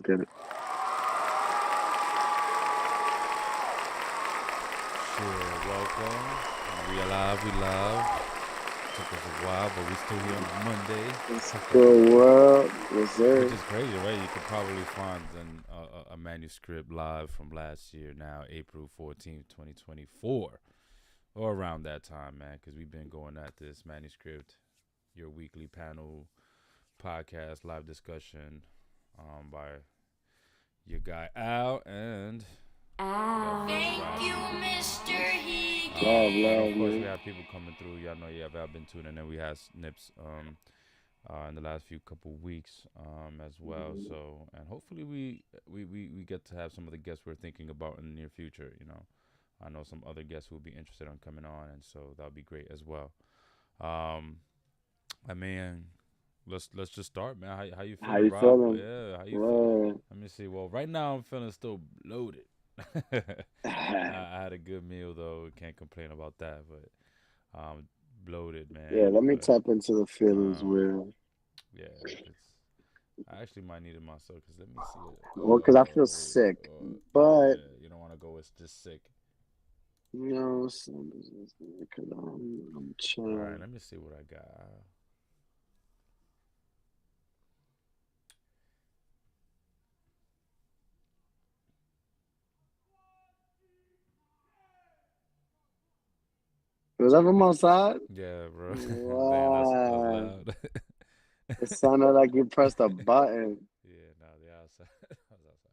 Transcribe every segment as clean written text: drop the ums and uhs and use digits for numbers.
get it. Sure, welcome. We alive, we live. Took us a while, but we still here on a Monday, It's good world. Yes, which sir. is crazy, right? You could probably find a manuscript live from last year now, April 14th, 2024, or around that time, man, because we've been going at this manuscript, your weekly panel podcast, live discussion by your guy Al and Thank you, Mr. Love, and of love, course, we man. have people coming through. Y'all know, yeah, I've been tuning in. We had Snips in the last few couple weeks as well. So, and hopefully we get to have some of the guests we're thinking about in the near future. I know some other guests who will be interested in coming on, and so that'll be great as well. Um, I mean, let's just start, man. How you How feeling, you Rob? feeling? Yeah, how you feel? Well, Let me see. Well, right now I'm feeling still bloated. I had a good meal though. Can't complain about that, but bloated, yeah, man. let me But tap into the feelings, um, Will. yeah, it's. I actually might need it myself because let me see it. Well, because I feel sick, but Yeah, you don't want to go with just sick. you know, because I'm All right, chilling. let me see what I got. Was that from outside? Yeah, bro. Damn, that's Wow. loud. It sounded like you pressed a button. Yeah, no, the outside. I was outside.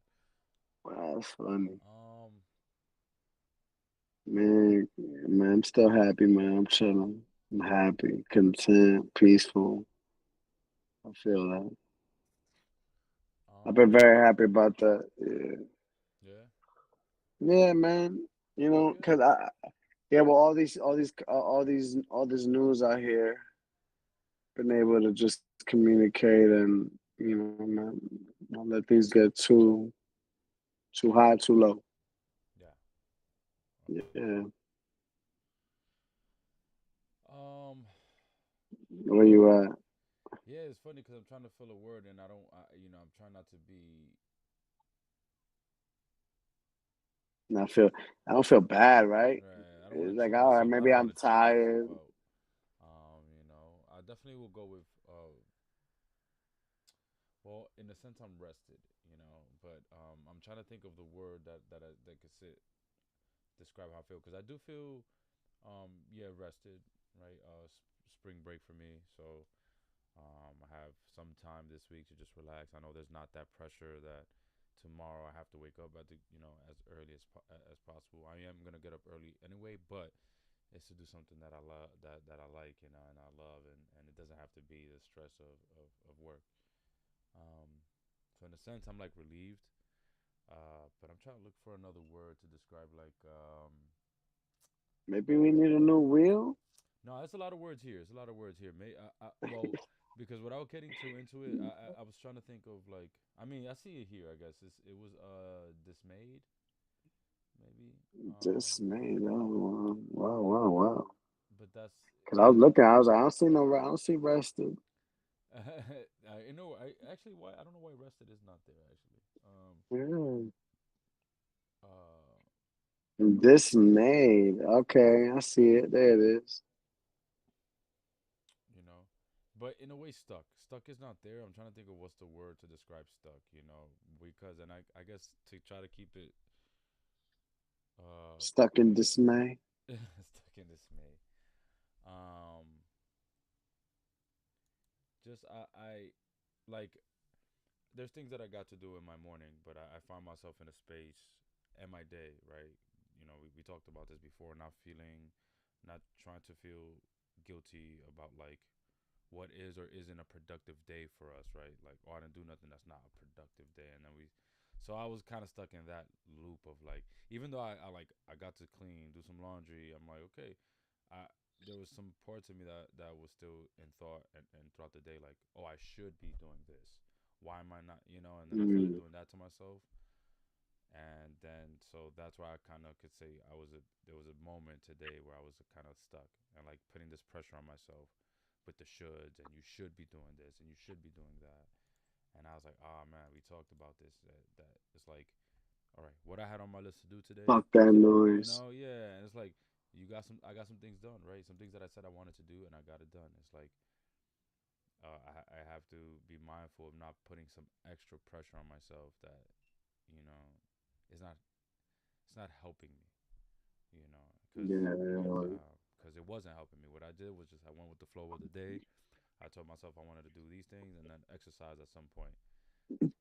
Wow, that's funny. Um, Man, I'm still happy, man. I'm chilling. I'm happy, content, peaceful. I feel that. I've been um, very happy about that. Yeah, yeah, yeah, man. that's good. Cause yeah, well, all this news out here, been able to just communicate and not let things get too high, too low. Yeah. Okay. Yeah, Um, where you at? yeah, it's funny because I'm trying to fill a word and I don't, I'm trying not to be. And I don't feel bad, right? Right. I don't want It's to like, cheat all right, myself. I maybe don't I'm want to cheat myself tired. out. I definitely will go with well, in a sense, I'm rested, but I'm trying to think of the word that could describe how I feel because I do feel, yeah, rested, right? Spring break for me, so I have some time this week to just relax. I know there's not that pressure that tomorrow I have to wake up as early as possible. I am gonna get up early anyway, but it's to do something that I love, that I like, and I love, and it doesn't have to be the stress of work. So in a sense, I'm like relieved. But I'm trying to look for another word to describe like Maybe we need a new wheel. no, there's a lot of words here. There's a lot of words here. Well, because without getting too into it, I was trying to think of like I mean I see it here. I guess it was dismayed maybe. Dismayed. Oh, wow, wow, wow. But that's Cause I was looking, I was like, I don't see rested. I actually why I don't know why rested is not there actually. Yeah. Uh, Dismayed. Okay, I see it. There it is. you know, but in a way stuck is not there. I'm trying to think of what's the word to describe stuck, because and I guess to try to keep it uh Stuck in dismay. stuck in dismay. um just I like there's things that I got to do in my morning, but I find myself in a space and my day, right? We talked about this before, not trying to feel guilty about like what is or isn't a productive day for us, right? Like, oh, I didn't do nothing that's not a productive day. And then so I was kind of stuck in that loop of like, even though I got to clean, do some laundry, I'm like, okay, I, there was some parts of me that was still in thought and throughout the day, like, oh, I should be doing this. Why am I not, and then I started Mm. doing that to myself. And then, so that's why I kind of could say there was a moment today where I was kind of stuck and like putting this pressure on myself with the shoulds and you should be doing this and you should be doing that. And I was like, oh man, we talked about this. That it's like, all right, what I had on my list to do today, Fuck that you noise. know, yeah. And it's like I got some things done, right? Some things that I said I wanted to do, and I got it done. It's like I have to be mindful of not putting some extra pressure on myself that, you know, is not it's not helping me, you know, Yeah, because it wasn't helping me. What I did was just I went with the flow of the day. I told myself I wanted to do these things and then exercise at some point,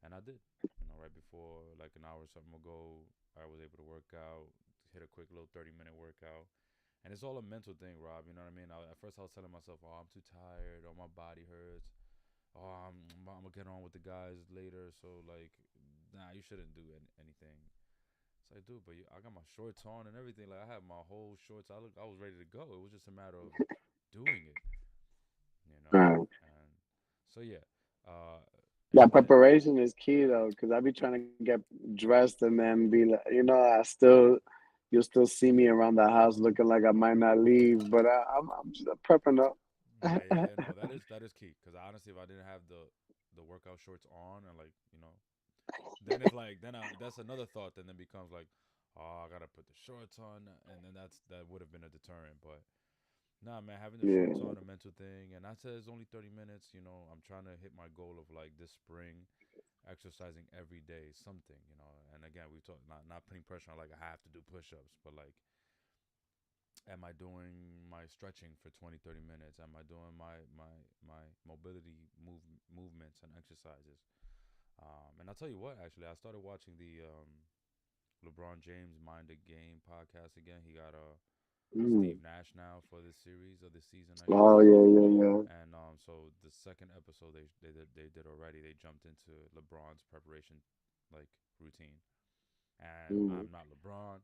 and I did. You know, right before like an hour or something ago, I was able to work out, hit a quick little 30-minute workout, and it's all a mental thing, Rob. You know what I mean? At first, I was telling myself, "Oh, I'm too tired. Oh, my body hurts. Oh, I'm gonna get on with the guys later." So like, nah, you shouldn't do anything. It's like, dude, but I got my shorts on and everything. Like, I had my whole shorts. I was ready to go. It was just a matter of doing it, you know. right. And so yeah, uh, Yeah, and then preparation is key though, because I be trying to get dressed and then be like, you'll still see me around the house looking like I might not leave, but I'm just prepping up. yeah, no, that is key. Because honestly, if I didn't have the workout shorts on and like then it's like that's another thought. Then it becomes like, oh, I gotta put the shorts on, and then that would have been a deterrent. But nah, man, having the shorts Yeah. on, a mental thing, and I said it's only 30 minutes. You know, I'm trying to hit my goal of like this spring, exercising every day, something. You know, and again, we talk not putting pressure on like I have to do push-ups, but like, am I doing my stretching for 20, 30 minutes? Am I doing my mobility movements and exercises? And I'll tell you what, actually, I started watching the LeBron James Mind the Game podcast again. He got Mm. Steve Nash now for this series or this season, I Oh guess. yeah, yeah, yeah. And so the second episode they did already. They jumped into LeBron's preparation like routine, and Mm. I'm not LeBron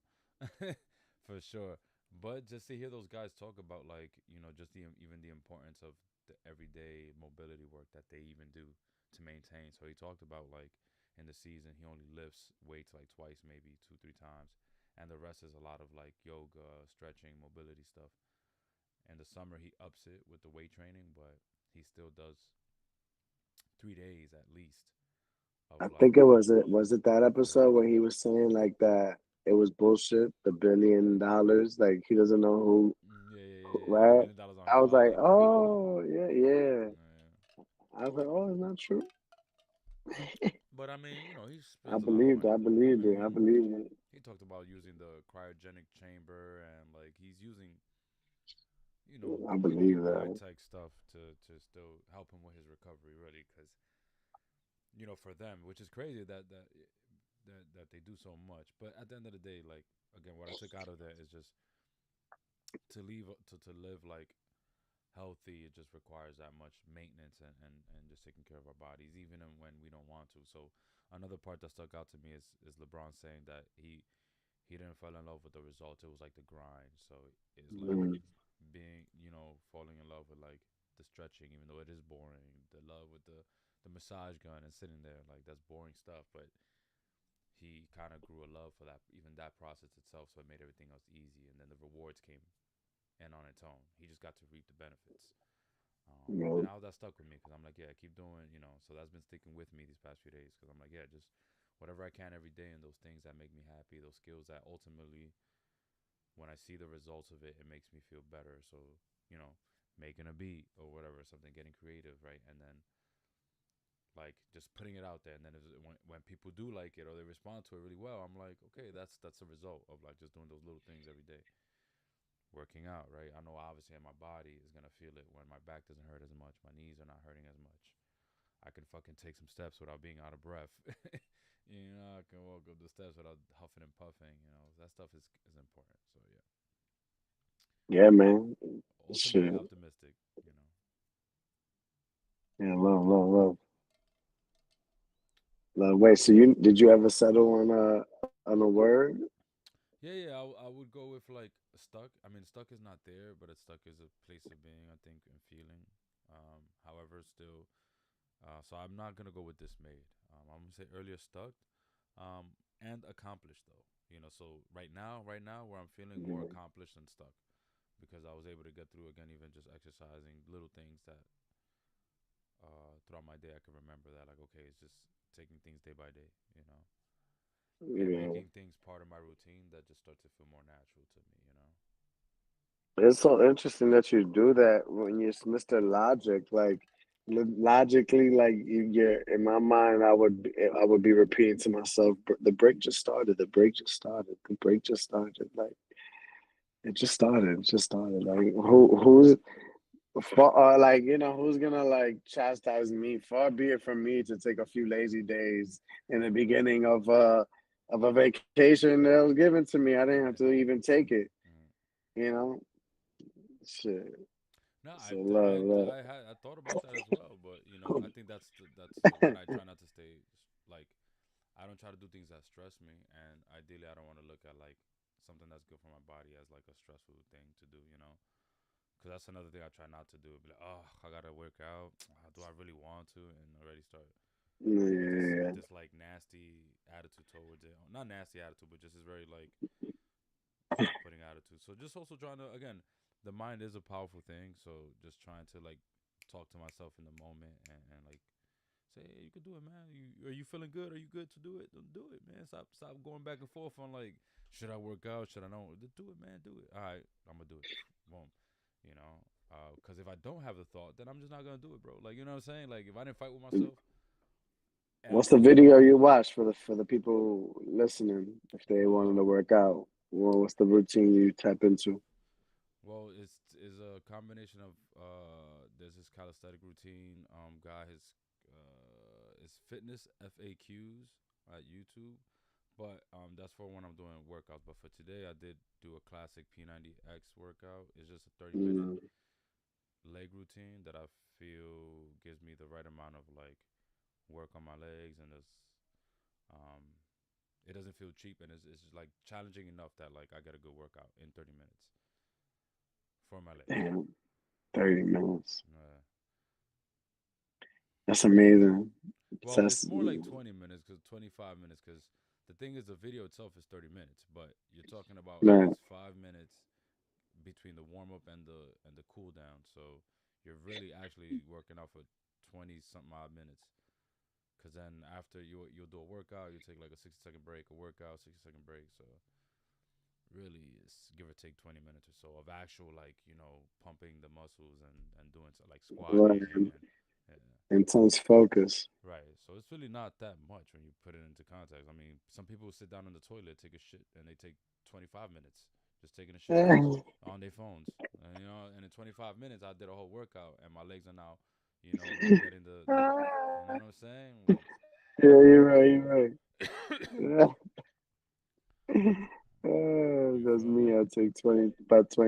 for sure. But just to hear those guys talk about like just the even the importance of the everyday mobility work that they even do to maintain. So he talked about like in the season he only lifts weights like twice, maybe 2 3 times, and the rest is a lot of like yoga, stretching, mobility stuff. In the summer he ups it with the weight training, but he still does 3 days at least of I like think it was that episode mobility. where he was saying like that it was bullshit, the $1 billion, like he doesn't know Yeah, yeah, who, yeah, yeah. The right? $1 billion on I his was like, body. oh yeah, yeah. Yeah. I was like, oh, it's not true. But I mean, he I spends a lot of believed it. money I though. I believed it. I mean, believed it. he talked about using the cryogenic chamber and like he's using, I way believe more high that. tech stuff to still help him with his recovery, really, because for them, which is crazy that they do so much. But at the end of the day, like again, what I took out of that is just to live like healthy. It just requires that much maintenance and just taking care of our bodies, even when we don't want to. So another part that stuck out to me is LeBron saying that he didn't fall in love with the results. It was like the grind. So it's like Mm. being, falling in love with like the stretching, even though it is boring. The love with the massage gun and sitting there, like that's boring stuff. But he kind of grew a love for that, even that process itself. So it made everything else easy, and then the rewards came in on its own. He just got to reap the benefits. Yeah, And now that stuck with me because I'm like, yeah, keep doing, So that's been sticking with me these past few days because I'm like, yeah, just whatever I can every day, and those things that make me happy, those skills that ultimately, when I see the results of it, it makes me feel better. So, you know, making a beat or whatever, something, getting creative, right? And then like just putting it out there, and then when people do like it or they respond to it really well, I'm like, okay, that's a result of like just doing those little things every day. Working out, right? I know obviously my body is gonna feel it when my back doesn't hurt as much, my knees are not hurting as much. I can fucking take some steps without being out of breath. I can walk up the steps without huffing and puffing. That stuff is important. So yeah, yeah, man. ultimately Shit. optimistic. You know. Yeah, love, love, love, love. Wait, so did you ever settle on a word? Yeah, yeah. I would go with like stuck. I mean, stuck is not there, but it's stuck is a place of being. I think and feeling. However, still. So I'm not gonna go with dismayed. I'm gonna say earlier stuck, and accomplished though. So right now, where I'm feeling more Yeah. accomplished than stuck, because I was able to get through again, even just exercising little things that throughout my day, I can remember that, like, okay, it's just taking things day by day, you know, and Yeah. making things part of my routine that just start to feel more natural to me, you know. It's so interesting that you do that when you're Mr. Logic. Like logically, like you're in my mind, I would be repeating to myself, "The break just started. The break just started. The break just started. Like it just started. It just started. Like who's like who's gonna like chastise me? Far be it from me to take a few lazy days in the beginning of a vacation that was given to me. I didn't have to even take it. Mm. You know, shit. No, So love, love. I thought about that as well, but you know, I think that's when I try not to stay like, I don't try to do things that stress me, and ideally, I don't want to look at like something that's good for my body as like a stressful thing to do, you know. Because that's another thing I try not to do. Be like, oh, I gotta work out. Do I really want to? And already start with Yeah. this like nasty attitude towards it. Not nasty attitude, but just this very like off-putting attitude. So just also trying to, again, the mind is a powerful thing. So just trying to like talk to myself in the moment, and like say, hey, you can do it, man. Are you feeling good? Are you good to do it? Don't do it, man. Stop going back and forth on like, should I work out? Should I not? Do it, man. Do it. All right, I'm gonna do it. Boom. You know, because if I don't have the thought, then I'm just not gonna do it, bro. Like, you know what I'm saying? Like, if I didn't fight with myself, and I What's the know something. video you watch for the people listening if they wanted Uh, to work out? Well, what's the routine you tap into? well, it's is a combination of there's this calisthenic routine guy, his is fitness FAQs at YouTube. But that's for when I'm doing workouts. But for today, I did do a classic P90X workout. It's just a 30-minute Mm, leg routine that I feel gives me the right amount of like work on my legs, and um it doesn't feel cheap, and it's like challenging enough that like I get a good workout in 30 minutes for my legs. damn, 30 minutes. Uh, That's amazing. well, it's That's more like 20 minutes, because 25 minutes, because the thing is the video itself is 30 minutes, but you're talking about at right. least 5 minutes between the warm up and the cool down. So you're really actually working out for 20 something odd minutes. Cause then after you'll do a workout, you take like a 60-second break, a workout, 60-second break. So really, it's give or take 20 minutes or so of actual like pumping the muscles and doing so, like Right. squatting and Intense focus. right. So it's really not that much when you put it into context. I mean, some people sit down in the toilet, take a shit, and they take 25 minutes just taking a shit on their phones. And in 25 minutes, I did a whole workout, and my legs are now, getting the you know what I'm saying? Like, Yeah, you're right. You're right. you That's feel me. me? I take 20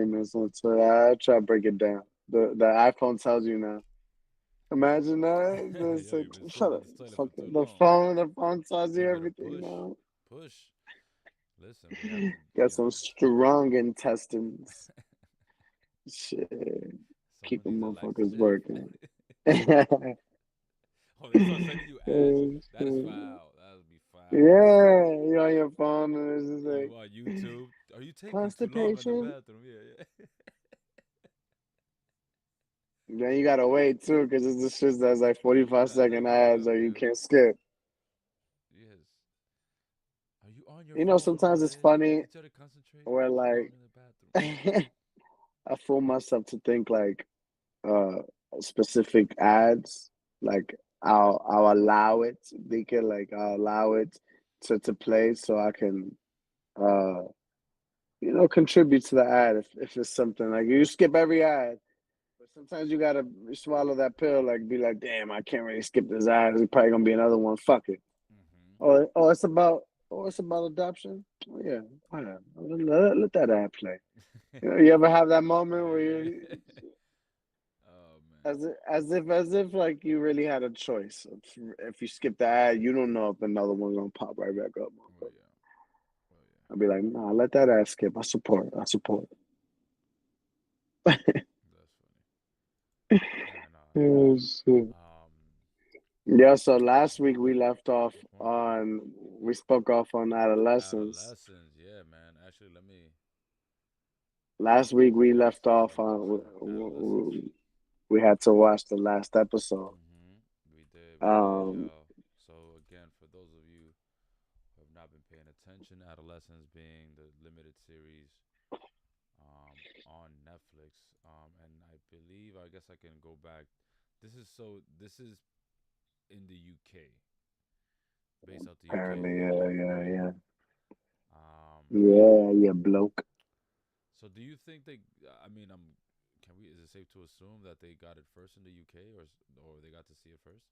minutes on tour. I try to break it down. The iPhone tells you now. Imagine that. Yo, you've been Shut sitting on up. this toilet for Fuck too it. long. The phone tells Give you it a everything push, now. push. Listen, we have to, Got some strong intestines. Shit. someone Keep needs them a life motherfuckers shift. working. Oh, they start sending you ads. Oh, That is shit. foul. That would be foul. Yeah, you're on your phone and it's just You like on YouTube? Are you taking too long on the constipation. bathroom? Yeah, yeah. Then you gotta wait too, because it's the shit that's like Oh, you 45 gotta second look it ads up, or you yeah. can't skip. Yes. Are you on your You know, phone, sometimes it's Jose? funny Teacher to concentrate. where Too long like in the bathroom. I fool myself to think like uh specific ads, like I'll allow it. They can like I'll allow it to play so I can uh contribute to the ad if it's something like you skip every ad. But sometimes you gotta swallow that pill, like be like, damn, I can't really skip this ad. There's probably gonna be another one. Fuck it. Mm-hmm. It's about adoption. Oh, yeah, why not? Let that ad play. You ever have that moment where Yeah, you, yeah. Oh man. as if like you really had a choice. If you skip the ad, you don't know if another one's gonna pop right back up. Oh yeah. Oh yeah. I'll be like, nah, let that ad skip. I support. I support. That's funny. Yeah, no. Oh, shit. Um, Yeah, so what was last I week saying? we left off What point were we on? on we spoke off on adolescence. Adolescence. Yeah, man. Actually, Last week we let me left see off something. on So, adolescence. we had to watch the last episode. Um, Yo. So again, for those of you who have not been paying attention, Adolescence being the limited series on Netflix, and I believe I guess I can go back. This is in the UK, based out the UK, apparently, yeah, yeah, right? yeah, Um, yeah, yeah, bloke. so do you think they? I mean, can we? Is it safe to assume that they got it first in the UK, or they got to see it first?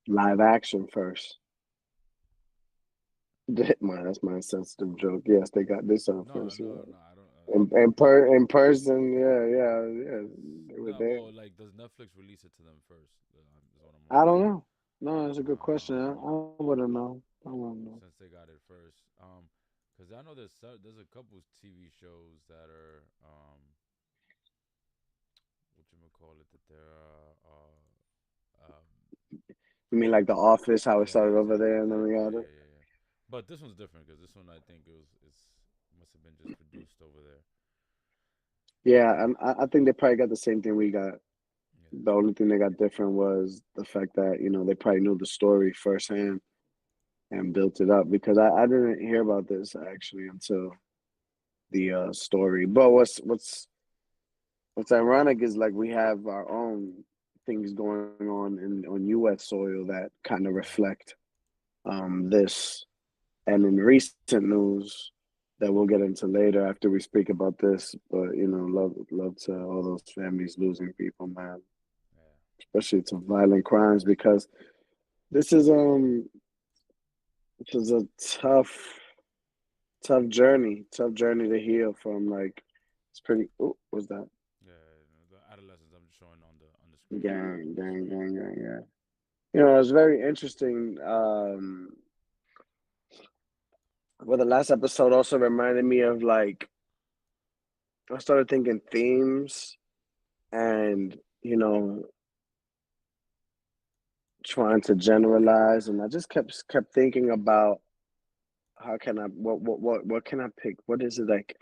Live action first. That's my sensitive joke. Yes, they got this on No, first. Yeah. no, no. I don't. Again, In person, yeah, yeah, yeah. They were no. there. Well, like, does Netflix release it to them first? Is what I'm I wondering. don't know. No, that's a good question. I Um, wouldn't know. I wouldn't know. since they got it first. Because I know there's a couple TV shows that are what you call it, that they're You mean like The Office? How it yeah, started over exactly, there, and then we exactly, got yeah, it. yeah, yeah. But this one's different because this one I think it's must have been just produced over there. Yeah, and I think they probably got the same thing we got. Yeah, The only thing they got different was the fact that they probably knew the story firsthand and built it up because I didn't hear about this actually until the story. But what's ironic is like we have our own things going on on U.S. soil that kind of right. reflect this. And in recent news that we'll get into later after we speak about this, but love to all those families losing people, man, Yeah, especially to violent crimes because this is this is a tough journey to heal from. Like it's pretty. Oh, what's that? yeah. The adolescents I'm showing on the screen, Gang, on the gang, screen. gang, gang, yeah. It's very interesting. Well, the last episode also reminded me of like I started thinking themes and trying to generalize, and I just kept thinking about how can I what can I pick? What is it like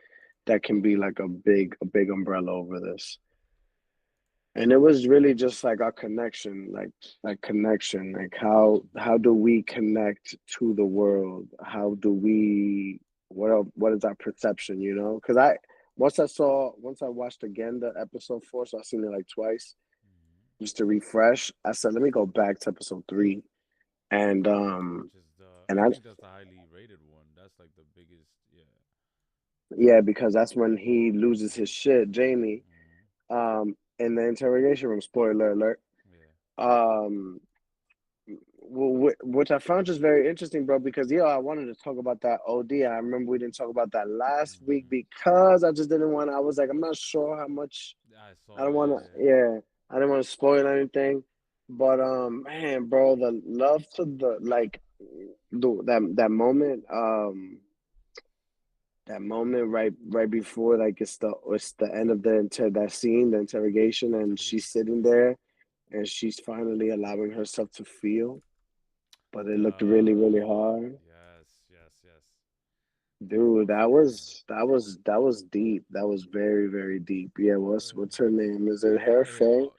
that can be like a big umbrella over this? And it was really just like our connection, like connection, like how do we connect to the world? How do we what is our perception? Because once I watched again the episode 4, so I've seen it like twice Hmm. just to refresh. I said, let me go back to episode 3, and Which is and I I think that's the highly rated one. That's like the biggest. Yeah. yeah, because that's when he loses his shit, Jamie, Hmm. in the interrogation room. Spoiler alert. Yeah. Um, which I found just very interesting, bro. Because I wanted to talk about that OD. I remember we didn't talk about that last week Hmm. because I just didn't want. I was like, I'm not sure how much. I I saw. don't Yeah, want yeah, to. Yeah, I didn't want to spoil anything. But man, bro, the love to the like, that moment. That moment right before like it's the end of that scene, the interrogation, yeah. and she's Interrogation. sitting there and she's finally allowing herself to feel, but it looked really, The really hard. yes, yes, yes. Dude, What's that her name? was that was that was deep. That was very, very deep. Yeah, what's her name? Is it I Hair got it here. Faye?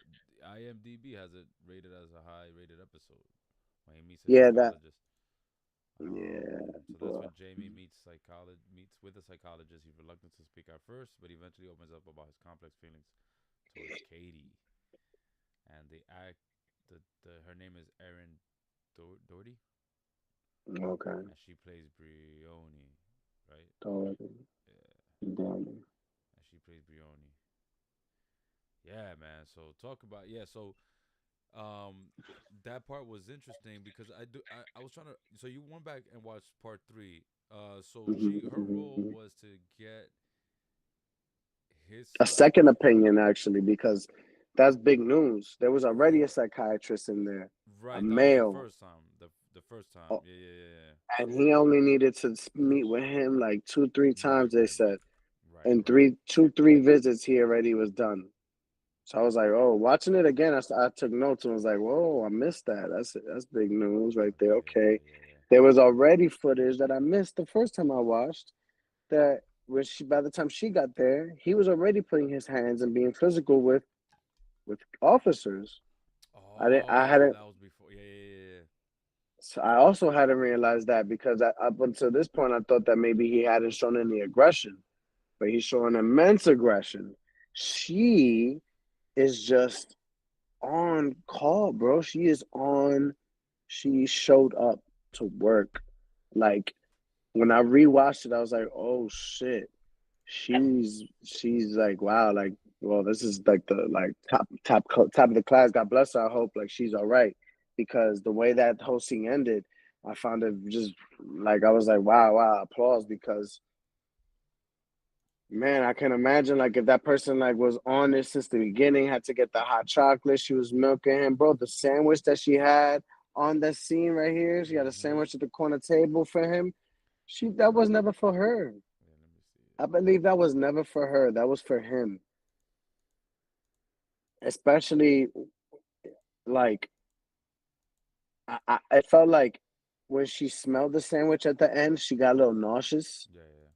IMDb has it rated as a high rated episode when he meets his Yeah, that psychologist. yeah, So that's bro. when Jamie meets with a psychologist. He's reluctant to speak at first, but eventually opens up about his complex feelings towards Katie. And they act. The her name is Erin Doherty, Okay. and she plays Brioni, right? Totally. Yeah, Damn. and she plays Brioni. Yeah, man. So talk about yeah. So um, that part was interesting because I was trying to. So you went back and watched part 3. So her role Mhm. was to get his A side. second opinion, actually, because that's big news. There was already a psychiatrist in there, a Right, that was the male, first time. The first time. oh, Yeah, yeah, yeah, and he only needed to meet with him like two, three yeah. Right, times. They right, said, right, right, in right. 3 visits, he already was done. So I was like, oh, watching it again, I took notes and was like, whoa, I missed that. That's big news right there. Yeah, yeah, Okay, yeah, yeah. there was already footage that I missed the first time I watched. That when by the time she got there, he was already putting his hands and being physical with officers. I didn't. I Oh, hadn't. that was before. Yeah, yeah, So I also hadn't realized that because up until this point, I thought that maybe he hadn't shown any aggression, but he's showing immense aggression. She is just on call, bro. She is on. She showed up to work. Like when I rewatched it, I was like, oh shit. She's like, wow, like, well, this is like the like top of the class. God bless her. I hope like she's all right because the way that whole scene ended, I found it just like I was like, wow, wow, applause because man, I can imagine like if that person like was on this since the beginning, had to get the hot chocolate, she was milking him, bro. The sandwich that she had on that scene right here, she yeah. had a Mm-hmm. sandwich at the corner table for him. She that was never for her. Yeah, let me see I it. believe that was never for her. That was for him. Especially like I felt like when she smelled the sandwich at the end, she got a little nauseous. Yeah, yeah.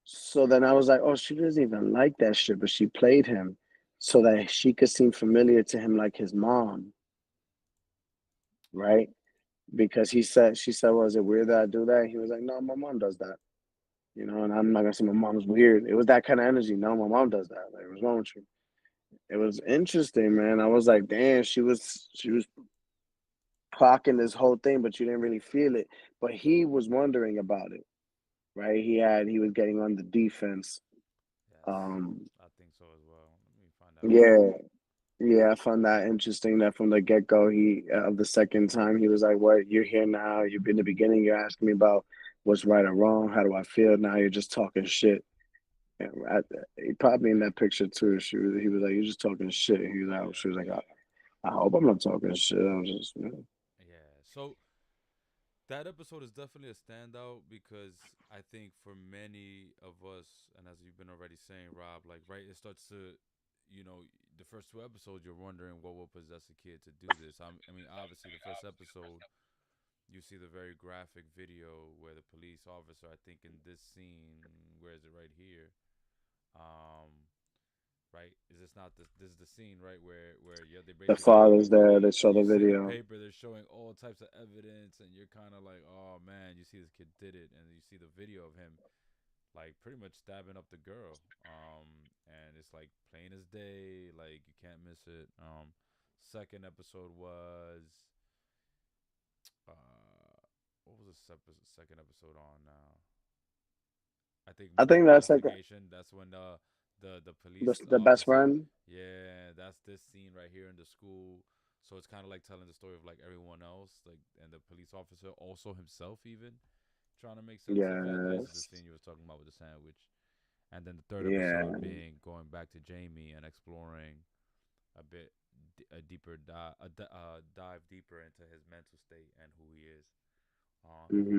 So then I was like, oh, she doesn't even like that shit, but she played him so that she could seem familiar to him like his mom, right? Because she said, was it weird that I do that? He was like, no, my mom does that. You know, and I'm not gonna say my mom's weird. It was that kind of energy. No, my mom does that. Like, what's wrong with you? It was interesting, man. I was like, damn, she was clocking this whole thing, but you didn't really feel it. But he was wondering about it, right? He was getting on the defense. Yes, Um, I think so as well. Let me find that part. yeah, yeah, I found that interesting. That from the get go, he of the second time, he was like, "What? You're here now. You've been in the beginning. You're asking me about what's right or wrong. How do I feel? Now you're just talking shit." And he probably in that picture too. He was like, "You're just talking shit." He was like, Yeah, she was like, I hope I'm not talking shit. I was just, yeah. So that episode is definitely a standout because I think for many of us, and as you've been already saying, Rob, like right, it starts to, the first two episodes, you're wondering what will possess a kid to do this. I mean, obviously, the first episode, you see the very graphic video where the police officer, I think in this scene, where is it right here? Um, right? Is this not this is the scene right where yeah they the basically father's there. They show you the see the video. paper, they're showing all types of evidence, and you're kind of like, oh man, you see this kid did it, and you see the video of him like pretty much stabbing up the girl, and it's like plain as day, like you can't miss it. Second episode was uh, what was the second episode on now? I think I Murder think that's like Investigation. That's when the police the best officer. friend. Yeah, that's this scene right here in the school. So it's kind of like telling the story of like everyone else, like and the police officer also himself even trying to make sense of it. This is the Yes. scene you were talking about with the sandwich, and then the third Yeah. episode being going back to Jamie and exploring a bit a deeper dive deeper into his mental state and who he is.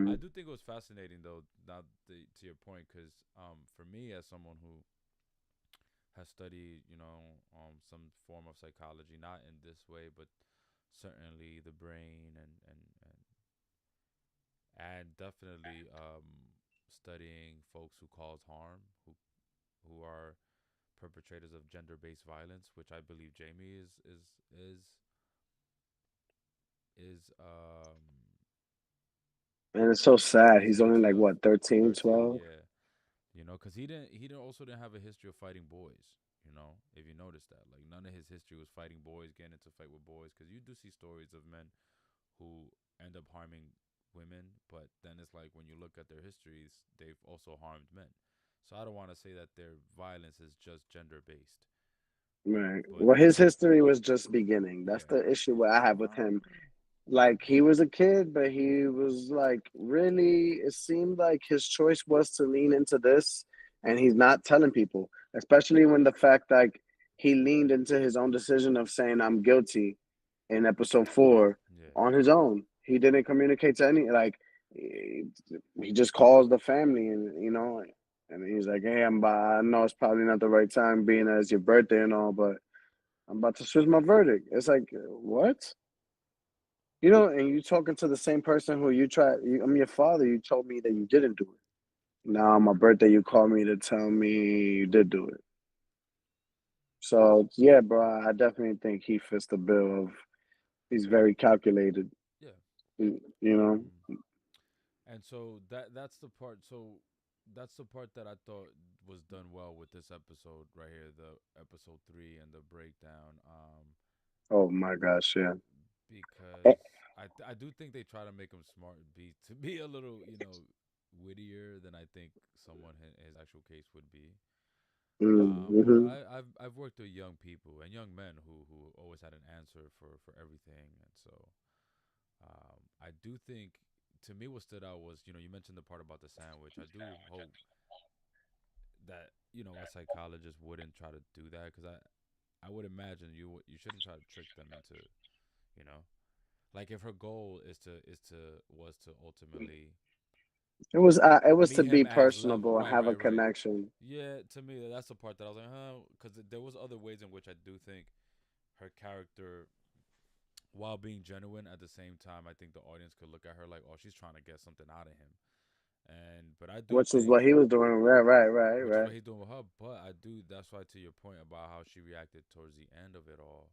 I Hmm. do think it was fascinating though. Now to your point, because for me as someone who has studied, some form of psychology, not in this way, but certainly the brain and definitely studying folks who cause harm, who are perpetrators of gender-based violence, which I believe Jamie is And it's so sad. is He's only guilty like of. what, 13, 13, 12. yeah. Because he didn't also didn't have a history of fighting boys. If you notice that, like none of his history was fighting boys, getting into fight with boys. Because you do see stories of men who end up harming women, but then it's like when you look at their histories, they've also harmed men. So I don't want to say that their violence is just gender based, Right. but Well, his history was just beginning. That's yeah, the issue what I have with him. Like he was a kid, but he was like really, it seemed like his choice was to lean into this and he's not telling people, especially when the fact like he leaned into his own decision of saying I'm guilty in episode 4 yeah, on his own. He didn't communicate to any like he just calls the family and and he's like, "Hey, I know it's probably not the right time being as your birthday and all, but I'm about to switch my verdict." It's like, what? And you talking to the same person who I'm your father. You told me that you didn't do it. Now on my birthday, you call me to tell me you did do it. So yeah, bro, I definitely think he fits the bill of he's very calculated. Yeah. You know. Hmm. And so that's the part. So that's the part that I thought was done well with this episode right here, the episode 3 and the breakdown. Oh my gosh, yeah. Eh, Because I do think they try to make him smart, be a little wittier than I think someone his actual case would be. But mm-hmm. I've worked with young people and young men who always had an answer for everything, and so I do think, to me, what stood out was, you mentioned the part about the sandwich. I do hope that a psychologist wouldn't try to do that, because I would imagine you shouldn't try to trick them into, you know like, if her goal was to ultimately It was to meet be him as level. personable and Right, have a right, right. connection. Yeah, to me, that's the part that I was like, huh, because there was other ways in which I do think her character, while being genuine at the same time, I think the audience could look at her like, oh, she's trying to get something out of him. But I do Which is think, what he was doing. Right, right, right, which is right. what he's doing with her. But I do. That's why, to your point about how she reacted towards the end of it all.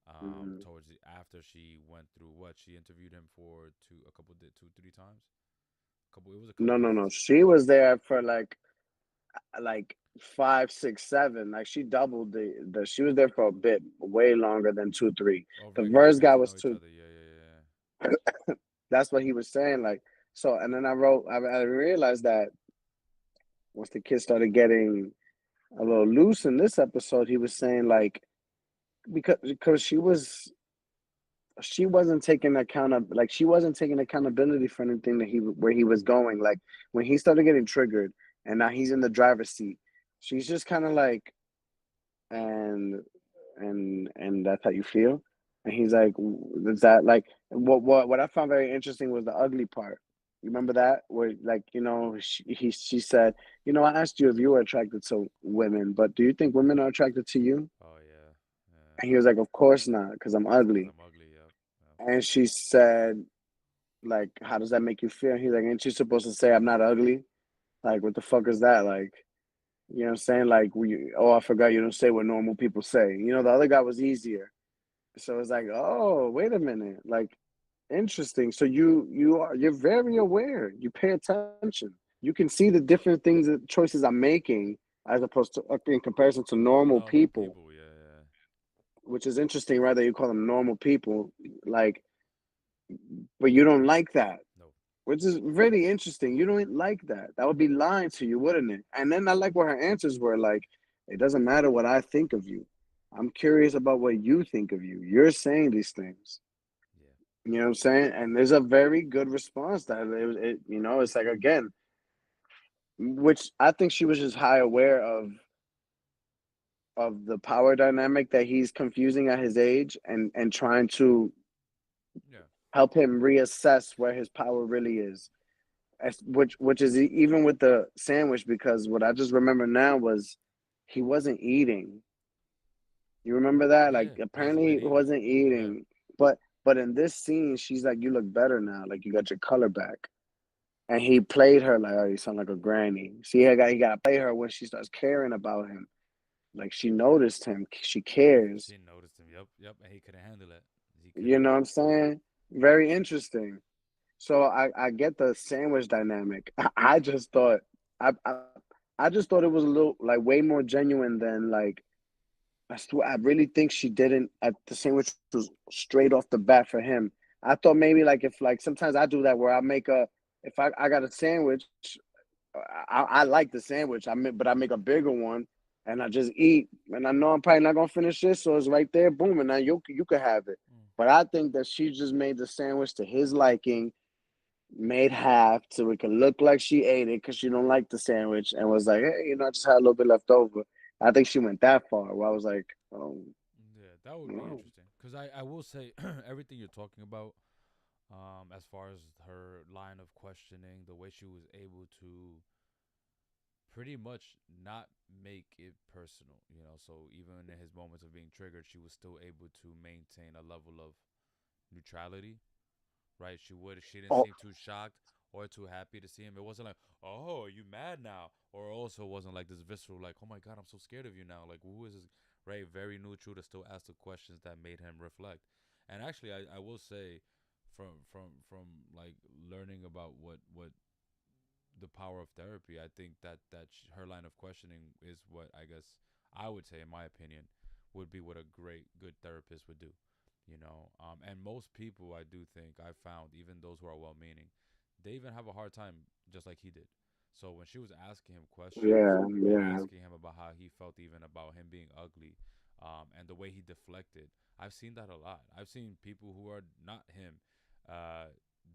Hmm. Towards the after she went through what she interviewed him for a couple did 2 3 times. Couple. It was a couple No, no, no. visits. She was there for like five, six, seven. Like she doubled the. She was there for a bit, way longer than two, three. Oh, The right, because they verse got guy to was know each two. other. Yeah, yeah, That's what he was saying. Like so, and then I wrote. I realized that once the kid started getting a little loose in this episode, he was saying like because she wasn't taking account of like she wasn't taking accountability for anything that he where he was going. Like when he started getting triggered, and now he's in the driver's seat. She's just kind of like and and that's how you feel. And he's like, is that like what I found very interesting was the ugly part. You remember that where like she said, I asked you if you were attracted to women, but do you think women are attracted to you? yeah. Oh yeah, yeah. And he was like, of course not, because I'm Because ugly. I'm ugly. Yep. Yep. And she said, like, how does that make you feel? He's like, ain't you supposed to say I'm not ugly? Like, what the fuck is that? Like, you know what I'm saying? Like, I forgot you don't say what normal people say. The other guy was easier. So it's like, oh, wait a minute. Like, interesting. So you're very aware. You pay attention. You can see the different things, that choices I'm making, as opposed to in comparison to normal Normal people, people. Yeah, yeah. which is interesting, right? That you call them normal people, like, but you don't like that, No. which is really interesting. You don't like that. That would be lying to you, wouldn't it? And then I like what her answers were like, it doesn't matter what I think of you. I'm curious about what you think of you. You're saying these things. Yeah. You know what I'm saying? And there's a very good response that it's like again, which I think she was just high aware of the power dynamic that he's confusing at his age and trying to Yeah. help him reassess where his power really is. Which is even with the sandwich, because what I just remember now was he wasn't eating. You remember that? Yeah. Like Yeah. He hasn't apparently been he eating. wasn't Yeah. eating. But in this scene, she's like, "You look better now. Like you got your color back." And he played her like, "Oh, you sound like a granny." See, he got to play her when she starts caring about him. Like she noticed him. She cares. She noticed him. Yep. Yep. And he couldn't handle it. He You couldn't. know what I'm Yeah. saying? Very interesting. So I get the sandwich dynamic. I just thought I just thought it was a little like way more genuine than like I really think she didn't at the sandwich was straight off the bat for him. I thought maybe like if like sometimes I do that where I make a if I got a sandwich, I like the sandwich. But I make a bigger one and I just eat and I know I'm probably not gonna finish this, so it's right there, boom, and now you could have it. Mm. But I think that she just made the sandwich to his liking, made half so it could look like she ate it because she don't like the sandwich, and was like, hey, I just had a little bit left over. I think she went that far where I was like, oh, Yeah. That would be no. interesting. Because I will say, everything you're talking about, as far as her line of questioning, the way she was able to pretty much not make it personal, so even in his moments of being triggered, she was still able to maintain a level of neutrality, right? She didn't Oh, seem too shocked or too happy to see him. It wasn't like, oh, are you mad now? Or also wasn't like this visceral, like, oh my God, I'm so scared of you now. Like, who is this? Right? Very neutral to still ask the questions that made him reflect. And actually, I will say, from like learning about what the power of therapy, I think that her line of questioning is what I guess I would say, in my opinion, would be what a great good therapist would do. And most people, I do think I found, even those who are well-meaning, they even have a hard time just like he did. So when she was asking him questions Yeah, and yeah. asking him about how he felt, even about him being ugly, and the way he deflected, I've seen that a lot. I've seen people who are not him uh,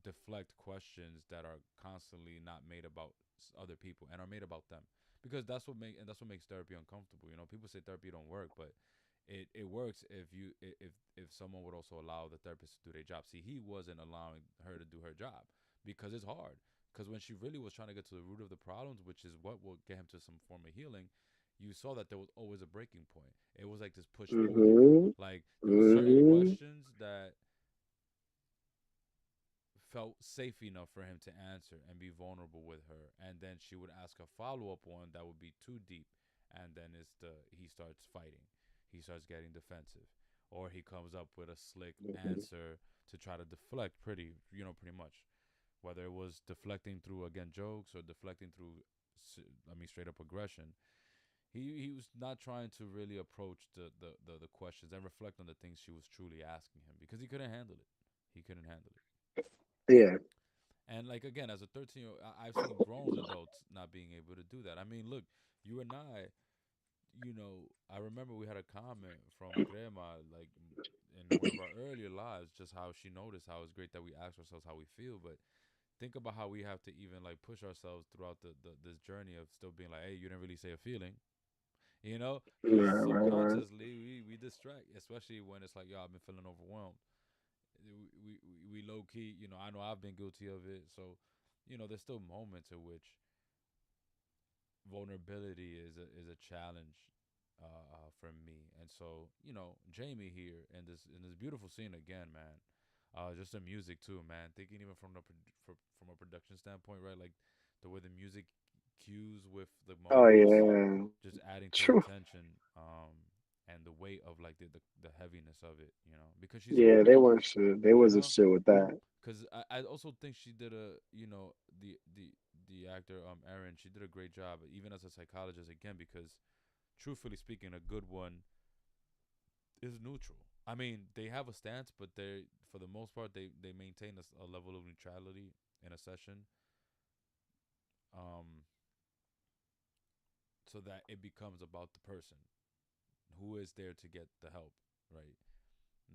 deflect questions that are constantly not made about other people and are made about them, because that's what makes therapy uncomfortable. People say therapy don't work, but it works if if someone would also allow the therapist to do their job. See, he wasn't allowing her to do her job because it's hard. Because when she really was trying to get to the root of the problems, which is what will get him to some form of healing, you saw that there was always a breaking point. It was like this push pull. Mhm. Like there was certain Mhm. questions that felt safe enough for him to answer and be vulnerable with her, and then she would ask a follow-up one that would be too deep, and then he starts fighting, he starts getting defensive, or he comes up with a slick Mhm. answer to try to deflect, pretty much, whether it was deflecting through, again, jokes, or deflecting through, straight up aggression. He was not trying to really approach the questions and reflect on the things she was truly asking him, because he couldn't handle it. He couldn't handle it. Yeah. And like, again, as a 13-year-old, I've seen grown adults not being able to do that. I mean, look, you and I remember we had a comment from Grandma, like, in one of our earlier lives, just how she noticed how it's great that we ask ourselves how we feel. But think about how we have to even like push ourselves throughout the this journey of still being like, hey, you didn't really say a feeling, because Right, right, right. subconsciously we distract, especially when it's like, yo, I've been feeling overwhelmed. We low key, I know I've been guilty of it. So, there's still moments in which vulnerability is a challenge, for me. And so, Jamie here in this beautiful scene again, man. Just the music too, man. Thinking even from a production standpoint, right? Like the way the music cues with the Oh moments, yeah. just adding to the True. tension, and the weight of like the heaviness of it, because she's Yeah, they grieving, weren't shit. They you wasn't know. shit with that. Because I also think she did the actor, Erin, she did a great job, even as a psychologist, again, because truthfully speaking, a good one is neutral. I mean, they have a stance, but they, for the most part, they maintain a level of neutrality in a session, um, so that it becomes about the person who is there to get the help, right?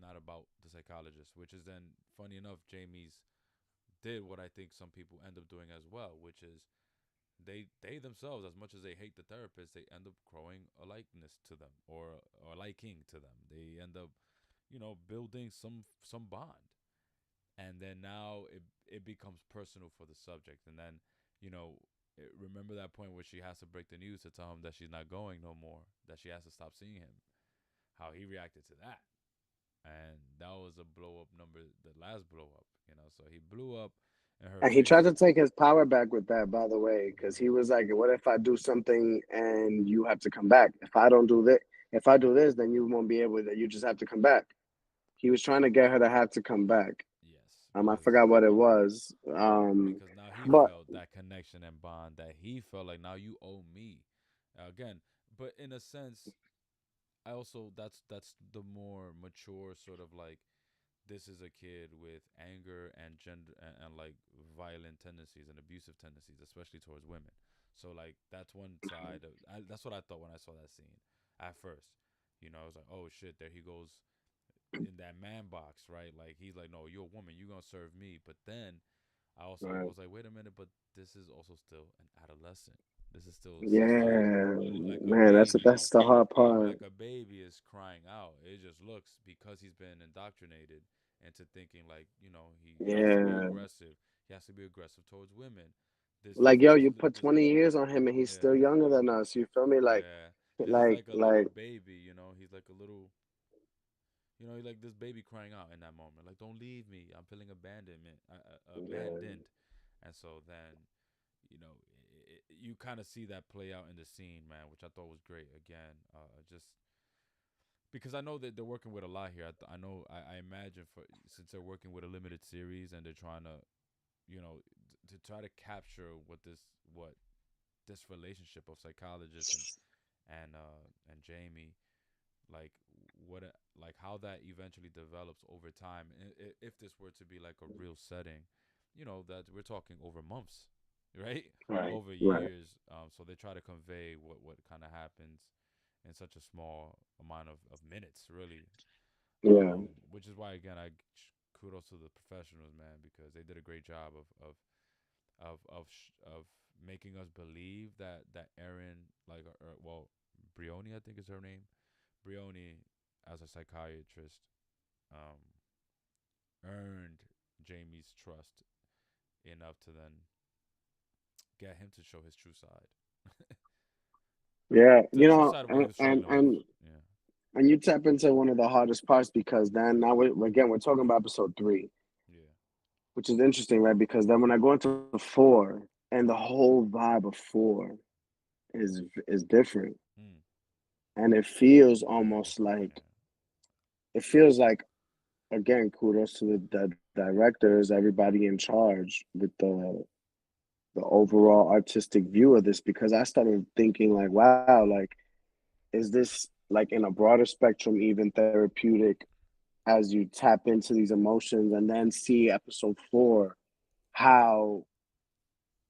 Not about the psychologist, which is then, funny enough, Jamie's did what I think some people end up doing as well, which is they themselves, as much as they hate the therapist, they end up growing a likeness to them, or liking to them. They end up, building some bond, and then now it becomes personal for the subject, and then, you know remember that point where she has to break the news to tell him that she's not going no more, that she has to stop seeing him. How he reacted to that, and that was a blow up number, the last blow up. So he blew up in her And he tried face. to take his power back with that, by the way, because he Hmm. was like, "What if I do something and you have to come back? If I don't do this, if I do this, then you won't be able to. You just have to come back." He was trying to get her to have to come back. Yes, I because forgot what it was. now he But felt that connection and bond, that he felt like, now you owe me again. But in a sense, I also, that's the more mature sort of like, this is a kid with anger and gender, and like violent tendencies and abusive tendencies, especially towards women. So like that's one side of, that's what I thought when I saw that scene at first. I was like, oh shit, there he goes in that man box, right? Like he's like, no, you're a woman, you're gonna serve me. But then I also right. was like, wait a minute, but this is also still an adolescent. This is still a sister Yeah, who, like a man, baby, that's the hard who, part. like a baby, is crying out. It just looks, because he's been indoctrinated into thinking like, he has to be Yeah, aggressive. He has to be aggressive towards women. like yo, you put This 20 years on him, and he's still Yeah, younger than us. You feel me? yeah. This is like a little Like, baby. He's like a little, he's like this baby crying out in that moment. Like, don't leave me. I'm feeling abandonment, yeah, abandoned. And so then, you kind of see that play out in the scene, man, which I thought was great. Again, just because I know that they're working with a lot here. I know I imagine for since they're working with a limited series and they're trying to to try to capture what this relationship of psychologist and Jamie, like like how that eventually develops over time. If this were to be like a real setting, that we're talking over months, right? Right, Over right. years. So they try to convey what kind of happens in such a small amount of minutes, really. Yeah, Which is why again kudos to the professionals, man, because they did a great job of making us believe that Erin, like, well, Brioni, I think is her name, Brioni, as a psychiatrist, um, earned Jamie's trust enough to then get him to show his true side, yeah. the You true know, side of what he was and struggling with. and Yeah, and you tap into one of the hardest parts because then now again we're talking about episode 3, yeah, which is interesting, right? Because then when I go into 4, and the whole vibe of 4 is different, mm, and it feels very almost different. like Yeah, it feels like again kudos to the directors, everybody in charge with the overall artistic view of this because I started thinking like, wow, like is this like in a broader spectrum even therapeutic as you tap into these emotions and then see episode 4 how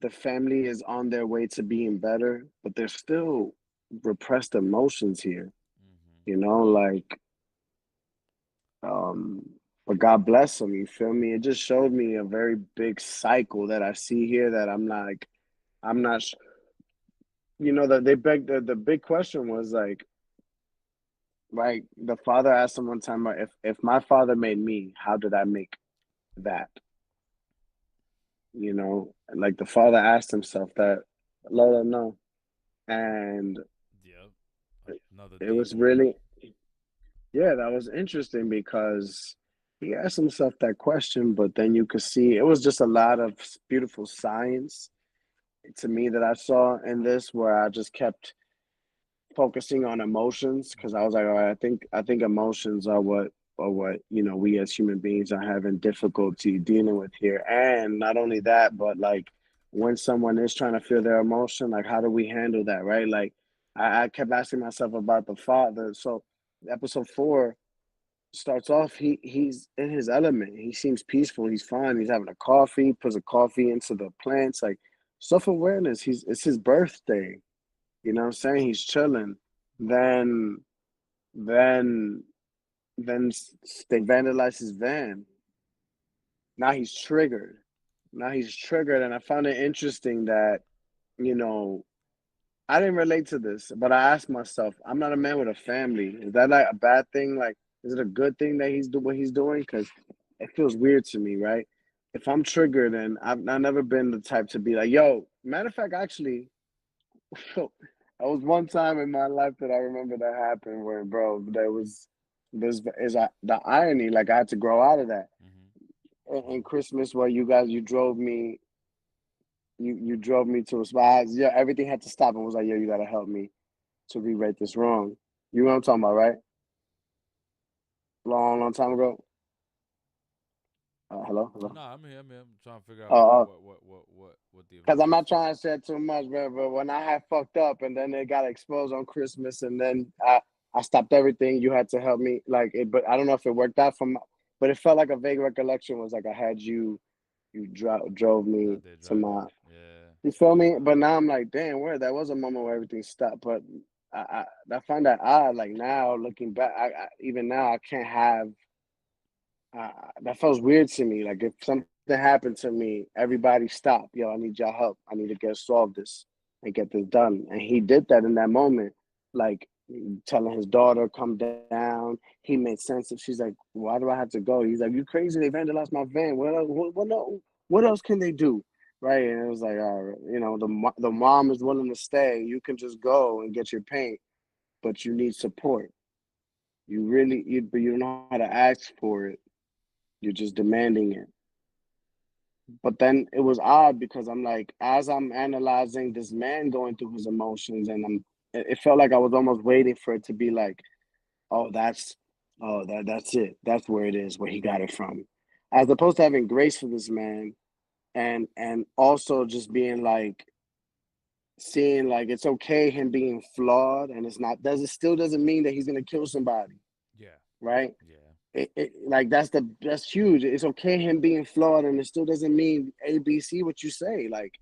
the family is on their way to being better, but there's still repressed emotions here, mm-hmm. like um but God bless them, you feel me? It just showed me a very big cycle that I see here that I'm not that they begged the big question was like, right, the father asked him one time, if my father made me, how did I make that? Like the father asked himself that. Lola, no. And Yep. Another it deep was one. really, yeah, that was interesting because he asked himself that question, but then you could see it was just a lot of beautiful science to me that I saw in this where I just kept focusing on emotions because I Mm-hmm. was like, all right, I think emotions are what we as human beings are having difficulty dealing with here. And not only that, but like when someone is trying to feel their emotion, like how do we handle that, right? Like I kept asking myself about the father. So episode 4 starts off, he's in his element. He seems peaceful. He's fine. He's having a coffee, puts a coffee into the plants, like self-awareness. It's his birthday. You know what I'm saying? He's chilling. Then then they vandalize his van. Now he's triggered. Now he's triggered, and I found it interesting that you know I didn't relate to this, but I asked myself, I'm not a man with a family. Is that like a bad thing? Like, is it a good thing that he's do what he's doing? Because it feels weird to me, right? If I'm triggered, and I've never been the type to be like, yo. Matter of fact, actually, so, that was one time in my life that I remember that happened where, bro, there's is the irony. Like I had to grow out of that. Mm-hmm. In Christmas, where you drove me to a spot. Yeah, everything had to stop and was like, yo, you gotta help me to rewrite this wrong. You know what I'm talking about, right? Long, long time ago. Hello, hello. No, I'm here. I'm here. I'm trying to figure out Uh, what the Because event I'm was. not trying to say too much, but when I had fucked up and then it got exposed on Christmas and then I stopped everything, you had to help me. Like, but I don't know if it worked out but it felt like a vague recollection was like I had drove me That they to drive my, you. Yeah. you feel me? But now I'm like, damn, where that was a moment where everything stopped. But I find that odd. Like now looking back, even now I can't have that feels weird to me. Like if something happened to me, everybody stop. Yo, I need your help. I need to get solve this and get this done. And he did that in that moment, like telling his daughter, come down. He made sense of. She's like, why do I have to go? He's like, you crazy? They vandalized my van. What else can they do? Right? And it was like, all right, the mom is willing to stay. You can just go and get your paint, but you need support. But you don't know how to ask for it. You're just demanding it. But then it was odd because I'm like, as I'm analyzing this man going through his emotions, and it felt like I was almost waiting for it to be like, oh, that's it. That's where it is, where he got it from. As opposed to having grace for this man, and also just being like seeing like it's okay him being flawed, and it's not does it still doesn't mean that he's gonna kill somebody, Yeah. right? Yeah. It like that's huge. It's okay him being flawed, and it still doesn't mean ABC what you say. Like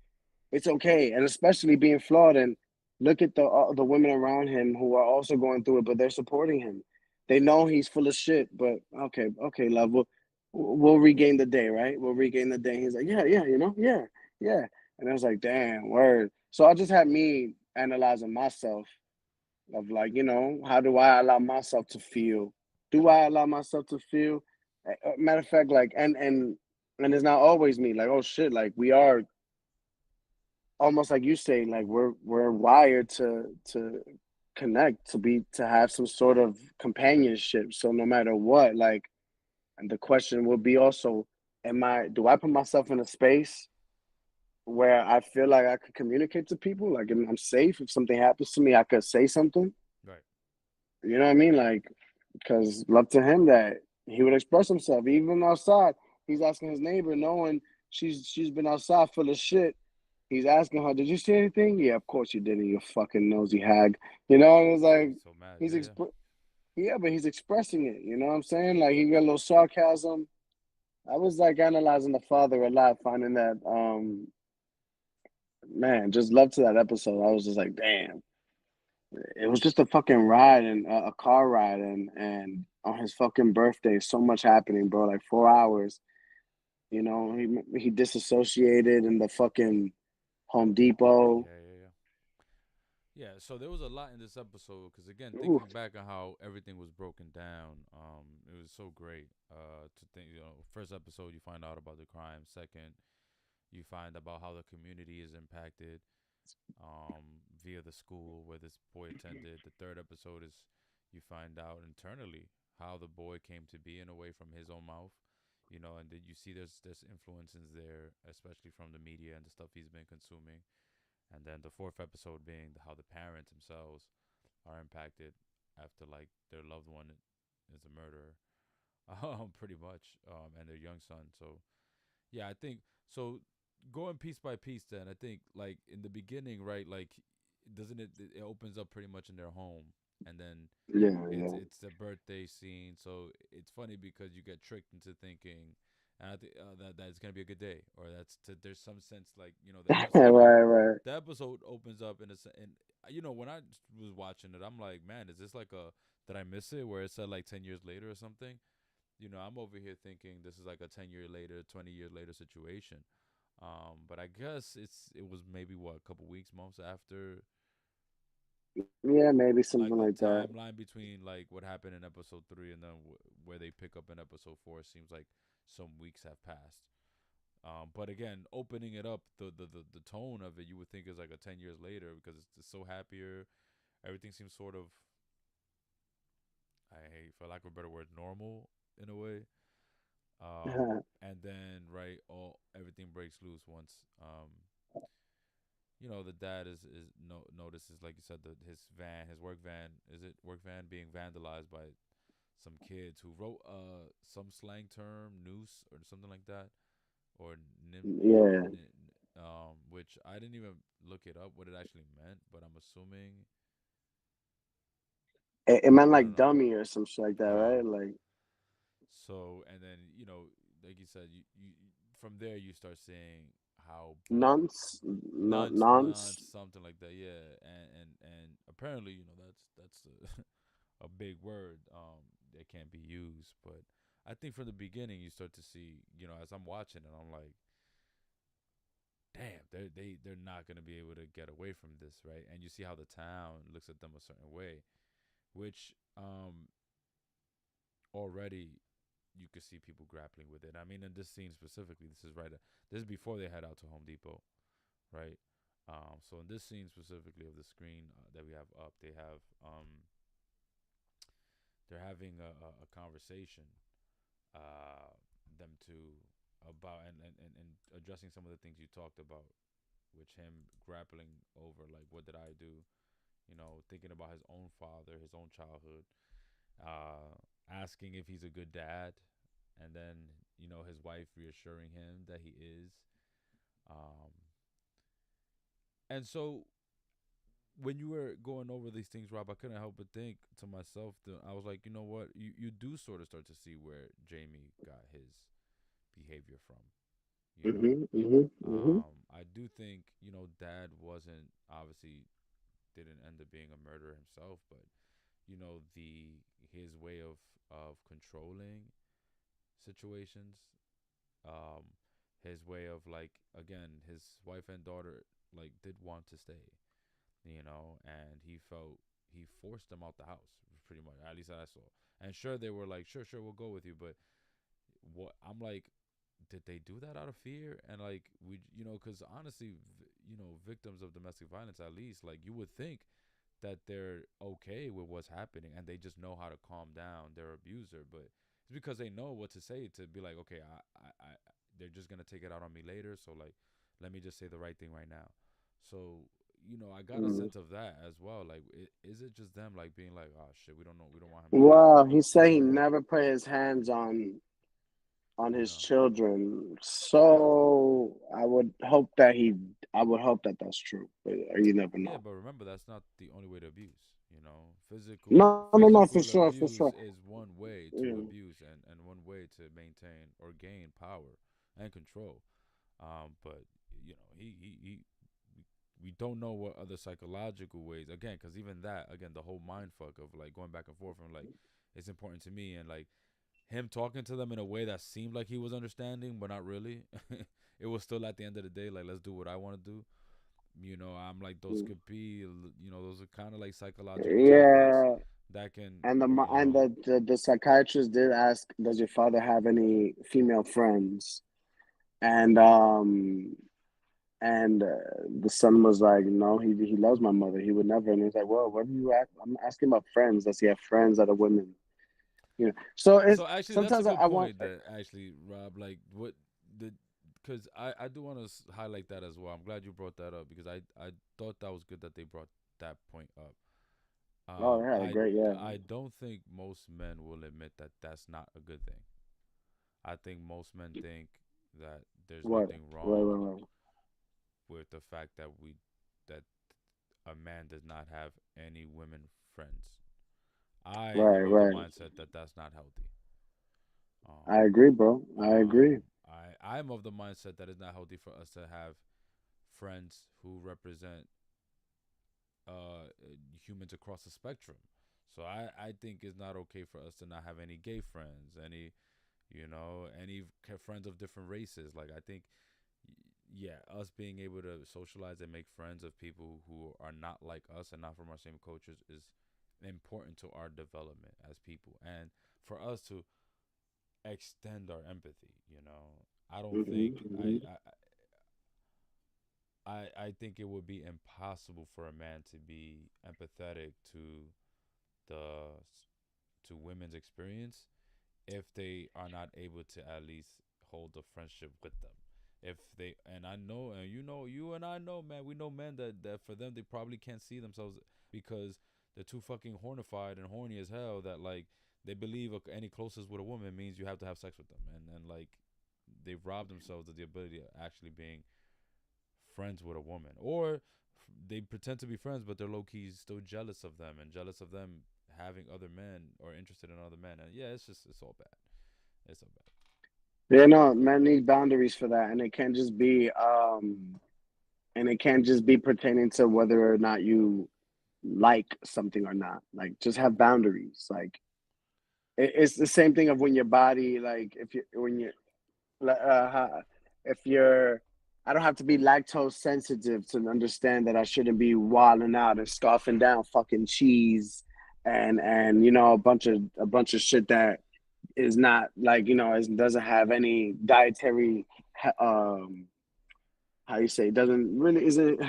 it's okay, and especially being flawed. And look at the women around him who are also going through it, but they're supporting him. They know he's full of shit, but okay, love, we'll regain the day, right? We'll regain the day. He's like, yeah, yeah. And I was like, damn, word. So I just had me analyzing myself of like, how do I allow myself to feel? Do I allow myself to feel? Matter of fact, like, and it's not always me. Like, oh shit, like we are almost like you say, like we're wired to connect, to have some sort of companionship. So no matter what, like, and the question will be also, do I put myself in a space where I feel like I could communicate to people, like I'm safe. If something happens to me, I could say something. Right. You know what I mean? Like, because love to him that he would express himself even outside. He's asking his neighbor, knowing she's been outside full of shit. He's asking her, "Did you see anything?" Yeah, of course you didn't. You fucking nosy hag. And it's like He's so mad. he's Yeah. Yeah. yeah, but he's expressing it. You know what I'm saying? Like he got a little sarcasm. I was like analyzing the father a lot, finding that man, just love to that episode. I was just like, damn, it was just a fucking ride and a car ride, and on his fucking birthday, so much happening, bro. Like 4 hours. He disassociated in the fucking Home Depot. Yeah. Yeah. Yeah. Yeah, so there was a lot in this episode because again, Ooh, thinking back on how everything was broken down, it was so great. To think, first episode you find out about the crime. Second, you find about how the community is impacted, via the school where this boy attended. The third episode is you find out internally how the boy came to be in a way from his own mouth, and then you see there's influences there, especially from the media and the stuff he's been consuming. And then the fourth episode being how the parents themselves are impacted after like their loved one is a murderer, pretty much, and their young son. So yeah, I think so. Going piece by piece, then I think like in the beginning, right? Like, doesn't it opens up pretty much in their home, and then yeah, it's yeah. it's a birthday scene. So it's funny because you get tricked into thinking. That it's gonna be a good day, or there's some sense like the episode Right, right. the episode opens up and when I was watching it, I'm like, man, is this like a did I miss it where it said like 10 years later or something? I'm over here thinking this is like a 10 year later, 20 year later situation. But I guess it was maybe what a couple weeks, months after, Yeah, maybe like something the like that. timeline between like what happened in episode 3 and then where they pick up in episode 4 seems like some weeks have passed. But again, opening it up, the tone of it, you would think is like a 10 years later because it's so happier. Everything seems sort of, for lack of a better word, normal in a way. And then right, all everything breaks loose once the dad is notices, like you said, his work van, is it work van being vandalized by some kids who wrote some slang term noose or something like that, or Yeah, which I didn't even look it up what it actually meant, but I'm assuming it meant I don't like know. dummy or some shit like that, Uh, right? Like so and then like you said, you from there you start seeing how nonce, nonce, nonce. something like that, yeah, and apparently that's a big word that can't be used, but I think from the beginning you start to see, as I'm watching it, I'm like, damn, they're not gonna be able to get away from this, right? And you see how the town looks at them a certain way, which already you could see people grappling with it. I mean, in this scene specifically, this is before they head out to Home Depot, right? So in this scene specifically of the screen that we have up, they're having a conversation, them two, about and addressing some of the things you talked about, which him grappling over like what did I do, thinking about his own father, his own childhood, uh, asking if he's a good dad, and then his wife reassuring him that he is. Um, and so when you were going over these things, Rob, I couldn't help but think to myself that I was like, you know what, you do sort of start to see where Jamie got his behavior from. You know, Mhm. Mhm. Mhm. I do think Dad wasn't obviously didn't end up being a murderer himself, but the his way of controlling situations, um, his way of like again his wife and daughter like did want to stay, and he felt he forced them out the house pretty much. At least I saw. And sure, they were like, sure, we'll go with you, but what I'm like, did they do that out of fear? And like because honestly, victims of domestic violence, at least, like you would think that they're okay with what's happening and they just know how to calm down their abuser, but it's because they know what to say to be like, okay, they're just gonna take it out on me later, so like, let me just say the right thing right now. So I got a Mhm. sense of that as well. Like, is it just them like being like, oh shit, we don't know, we don't want him to get Well, he said he anymore, never put his hands on you his know? children. So I would hope that that's true, but you never Yeah, know. but remember that's not the only way to abuse. Physical No, no, no, for physical sure, for abuse sure. is one way to Yeah. abuse and one way to maintain or gain power and control. But we don't know what other psychological ways again, because even that again, the whole mind fuck of like going back and forth and like it's important to me and like him talking to them in a way that seemed like he was understanding, but not really. It was still at the end of the day like let's do what I want to do. I'm like those could be, those are kind of like psychological tactics Yeah, that can, and you know, the psychiatrist did ask, "Does your father have any female friends?" And the son was like, "No, he loves my mother. He would never." And he's like, "Well, what do you ask? I'm asking about friends. Does he have friends that are women?" So it's so actually that's a sometimes good I want. point that actually, Rob, like what the, because I do want to highlight that as well. I'm glad you brought that up because I thought that was good that they brought that point up. Oh, yeah, great, yeah. I don't think most men will admit that that's not a good thing. I think most men think that there's What? nothing Right, wrong right, with the fact that a man does not have any women friends. I right, am of the right, right. mindset that that's not healthy. Um, I agree, bro. I agree. I'm of the mindset that it's not healthy for us to have friends who represent humans across the spectrum. So I think it's not okay for us to not have any gay friends, any friends of different races. Like I think, yeah, us being able to socialize and make friends of people who are not like us and not from our same cultures is important to our development as people and for us to extend our empathy. I don't Hmm. think Hmm. I think it would be impossible for a man to be empathetic the to women's experience if they are not able to at least hold a friendship with them. If they and I know and you and I know, man, we know men that for them they probably can't see themselves because they're too fucking hornified and horny as hell that like they believe any closest with a woman means you have to have sex with them and like they've robbed themselves of the ability of actually being friends with a woman or they pretend to be friends but they're low-key still jealous of them and jealous of them having other men or interested in other men and yeah it's all bad. It's all bad. Yeah, no, men need boundaries for that, and it can't just be pertaining to whether or not you like something or not. Like, just have boundaries. Like, it's the same thing of when your body, like, if you when you if you're I don't have to be lactose sensitive to understand that I shouldn't be wilding out and scarfing down fucking cheese and a bunch of shit that is not like doesn't have any dietary um how you say it doesn't really isn't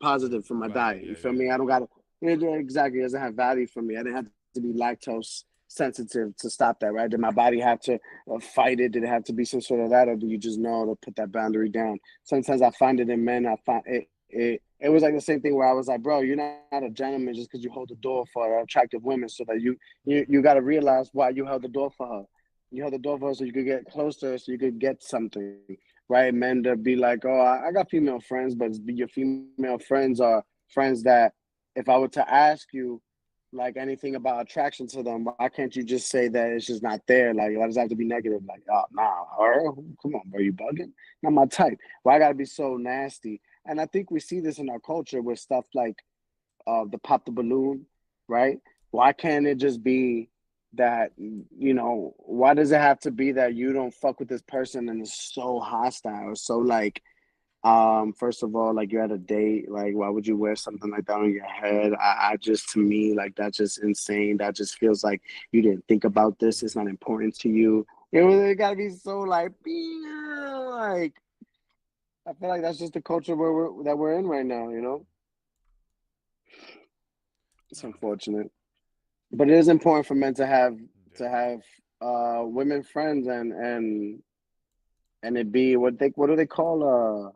positive for my Value, diet. You yeah, feel yeah. me? I don't got it exactly. It doesn't have value for me. I didn't have to be lactose sensitive to stop that, right? Did my body have to fight it? Did it have to be some sort of that, or do you just know to put that boundary down? Sometimes I find it in men. I find it was like the same thing where I was like, bro, you're not a gentleman just because you hold the door for attractive women, so that you got to realize why you held the door for her. You held the door for her so you could get closer, so you could get something, right? Men to be like, oh, I got female friends, but your female friends are friends that if I were to ask you like anything about attraction to them, why can't you just say that it's just not there? Like, why does it have to be negative? Like, oh, nah, her? Come on, bro, you bugging? Not my type. Why I gotta be so nasty? And I think we see this in our culture with stuff like the pop the balloon, right? Why can't it just be that, why does it have to be that you don't fuck with this person and it's so hostile, so like first of all, like you're at a date, like why would you wear something like that on your head? I just, to me, like that's just insane. That just feels like you didn't think about this. It's not important to you. It gotta be so like, like I feel like that's just the culture that we're in right now. It's No. unfortunate, but it is important for men to have to Yeah. have women friends and it be what do they call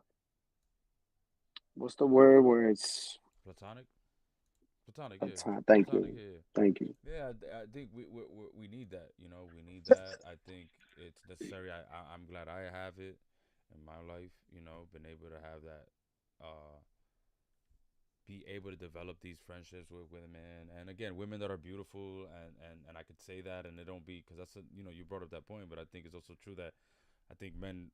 what's the word where it's Platonic. Platonic. a Yeah. time. Thank Platonic. you, Yeah. thank you. Yeah. I think we need that. You know, we need that. I think it's necessary. I'm glad I have it in my life. You know, been able to have that. Be able to develop these friendships with women, and again, women that are beautiful, and I could say that, and it don't be because that's you brought up that point, but I think it's also true that I think men,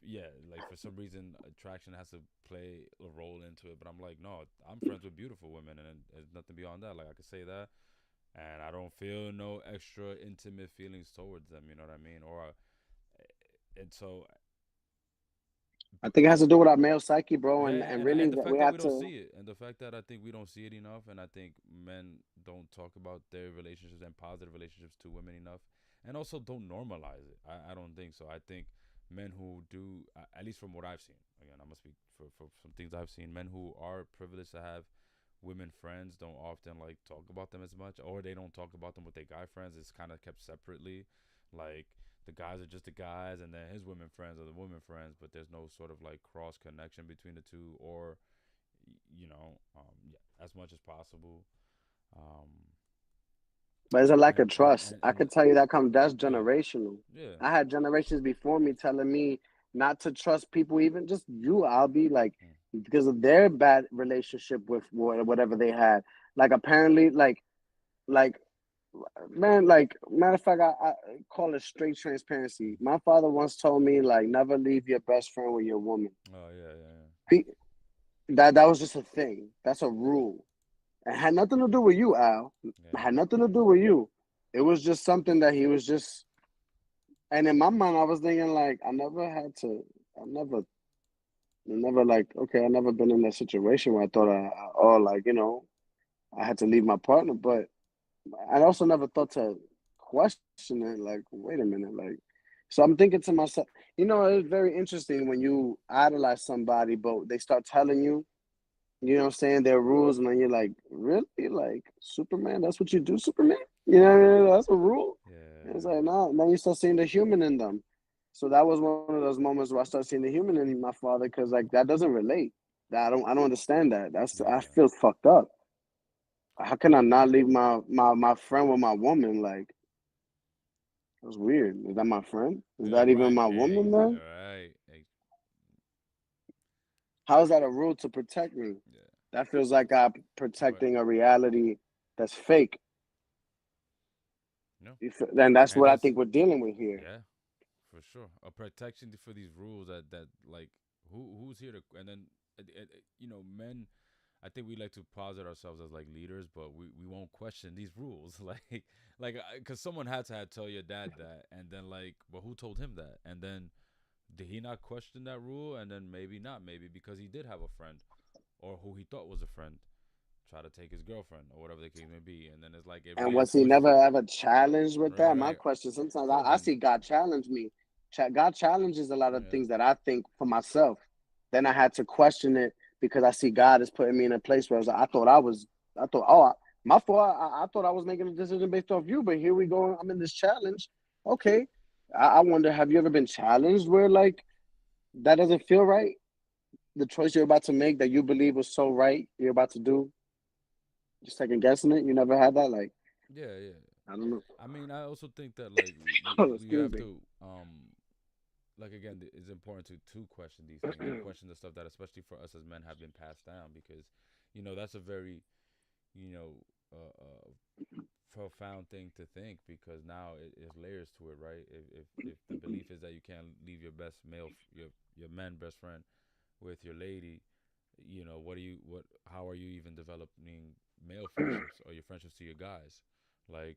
yeah, like for some reason attraction has to play a role into it, but I'm like, no, I'm friends with beautiful women, and there's nothing beyond that. Like I could say that, and I don't feel no extra intimate feelings towards them. You know what I mean? And so I think it has to do with our male psyche, bro, yeah, and and really the that fact we that we have don't to. see it, and the fact that I think we don't see it enough, and I think men don't talk about their relationships and positive relationships to women enough, and also don't normalize it. I don't think so. I think men who do, at least from what I've seen, again, I'm gonna speak for some things I've seen. Men who are privileged to have women friends don't often like talk about them as much, or they don't talk about them with their guy friends. It's kind of kept separately, like the guys are just the guys, and then his women friends are the women friends, but there's no sort of like cross connection between the two, or yeah, as much as possible. Um, But it's a lack and of trust. I and could tell you that's yeah, generational. yeah, I had generations before me telling me not to trust people, even just you. I'll be like, mm, because of their bad relationship with whatever they had. Like apparently, like man, like matter of fact, I call it straight transparency. My father once told me like, never leave your best friend with your woman. oh yeah, yeah, He, that was just a thing. That's a rule. It had nothing to do with you, Al. It yeah, had nothing to do with you. It was just something that he was just. And in my mind, I was thinking like, I never like, okay, I never been in that situation where I thought or like, I had to leave my partner, but I also never thought to question it. Like, wait a minute, like, so I'm thinking to myself, it's very interesting when you idolize somebody, but they start telling you, what I'm saying, their rules, and then you're like, really? Like, Superman, that's what you do, Superman? You know what I mean? That's a rule. yeah, And it's like, nah, then you start seeing the human in them. So that was one of those moments where I started seeing the human in my father, because like that doesn't relate. That I don't understand that. I yeah, feel fucked up. How can I yeah. not leave my friend with my woman? Like, that's weird. Is that my friend? Is that even Right, my woman then? right, How is that a rule to protect me? yeah. That feels like I'm But protecting a reality that's fake. no, And that's and what I that's think we're dealing with here. yeah, for sure. A protection for these rules that like who's here to, and then men. I think we like to posit ourselves as like leaders, but we won't question these rules. Like because someone had to tell your dad that, and then like, but who told him that? And then did he not question that rule? And then maybe not, maybe because he did have a friend or who he thought was a friend try to take his girlfriend or whatever the case may be, and then it's like it And was he reinforces. never ever challenged with Right, that? My right. question, sometimes Could have I been. see God challenge me. God challenges a lot of Yeah. things that I think for myself. Then I had to question it because I see God is putting me in a place where I was like, I thought, oh, My fault. I thought I was making a decision based off you, but here we go. I'm in this challenge. Okay. I wonder, have you ever been challenged where like that doesn't feel right? The choice you're about to make that you believe was so right, you're about to do, just second guessing it. You never had that, like Yeah, yeah. I don't know. I mean, I also think that like we Excuse have me. to like again, it's important to question these things and question the stuff that especially for us as men have been passed down because that's a very you know profound thing to think because now it's layers to it, right? If the belief is that you can't leave your best male your man best friend with your lady, what do you what how are you even developing male friendships or your friendships to your guys? Like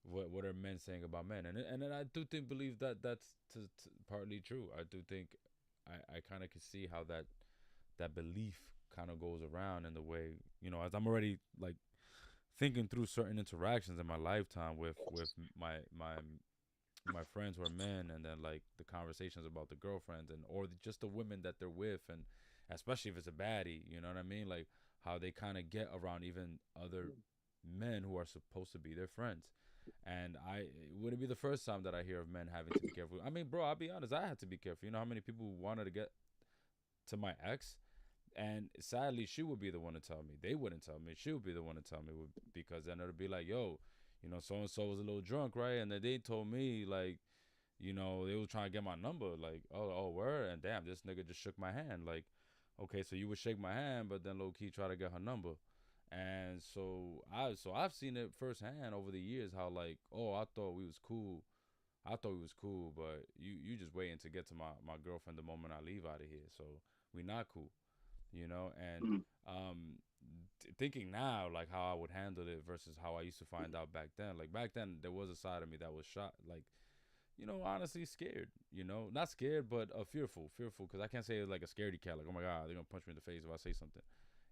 what are men saying about men? And then I do think believe that that's partly true. I do think I kind of can see how that belief kind of goes around in the way as I'm already like thinking through certain interactions in my lifetime with my friends who are men, and then like the conversations about the girlfriends and or just the women that they're with, and especially if it's a baddie, you know what I mean? Like how they kind of get around even other men who are supposed to be their friends. And I it wouldn't be the first time that I hear of men having to be careful. I mean, bro, I'll be honest, I had to be careful. You know how many people wanted to get to my ex, and sadly, she would be the one to tell me. They wouldn't tell me. She would be the one to tell me because then it'd be like, yo, so and so was a little drunk, right? And then they told me like, they were trying to get my number. Like, oh, word, and damn, this nigga just shook my hand. Like, okay, so you would shake my hand, but then low key try to get her number. And I've seen it firsthand over the years how like, oh, I thought we was cool. I thought we was cool, but you just waiting to get to my girlfriend the moment I leave out of here. So we not cool, and um thinking now like how I would handle it versus how I used to find out back then. Like back then there was a side of me that was shot like honestly scared, not scared, but fearful, because I can't say it like a scaredy cat, like, oh my God, they're gonna punch me in the face if I say something.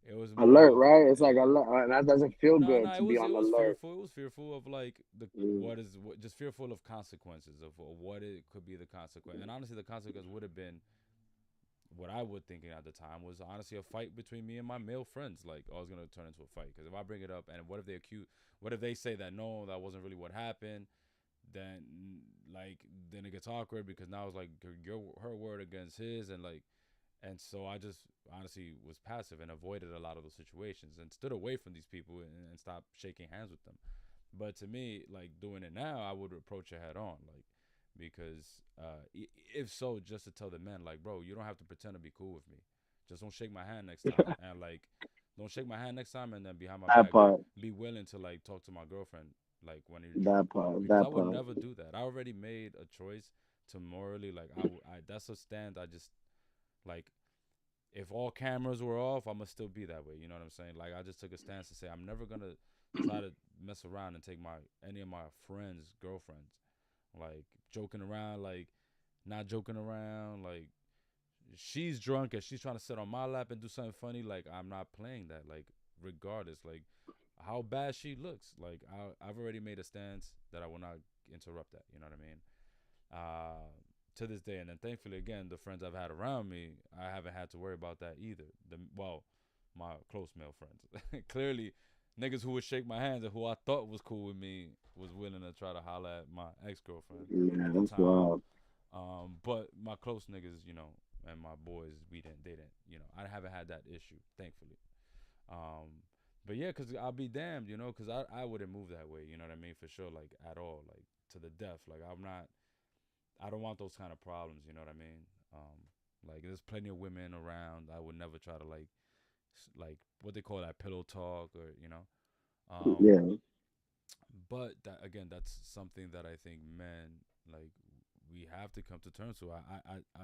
It was more Alert, of right? It's like alert. That doesn't feel no, good no, to be it on was alert. fearful. It was fearful of like the Mm. just fearful of consequences of what it could be the consequence. And honestly, the consequence would have been what I was thinking at the time was honestly a fight between me and my male friends. Like, oh, I was gonna turn into a fight because if I bring it up and what if they say that no, that wasn't really what happened, then like then it gets awkward because now it's like her word against his, and like and so I just honestly was passive and avoided a lot of those situations and stood away from these people and stopped shaking hands with them. But to me, like doing it now, I would approach it head on, like because if so, just to tell the men, like, bro, you don't have to pretend to be cool with me. Just don't shake my hand next time, and like, don't shake my hand next time, and then behind my That back, part, be willing to like talk to my girlfriend, like when you're drunk, that part, because I that would part. never do that. I already made a choice to morally, like, I that's a stand. I just like if all cameras were off, I'm gonna still be that way. You know what I'm saying? Like I just took a stance to say I'm never gonna try to mess around and take my any of my friends' girlfriends. Like joking around, like not joking around, like she's drunk and she's trying to sit on my lap and do something funny. Like I'm not playing that. Like regardless, like how bad she looks, like I've already made a stance that I will not interrupt that. You know what I mean? uh, to this day. And then thankfully, again, the friends I've had around me, I haven't had to worry about that either. My close male friends. Clearly, niggas who would shake my hands and who I thought was cool with me was willing to try to holler at my ex girlfriend Yeah, at the that's time. wild. But my close niggas, and my boys, they didn't, I haven't had that issue, thankfully. Um, but yeah, cause I'll be damned, cause I wouldn't move that way, you know what I mean, for sure, like at all, like to the death. Like I don't want those kind of problems. You know what I mean? Like there's plenty of women around. I would never try to like what they call that pillow talk or Um, Yeah, but that again, that's something that I think men like we have to come to terms with.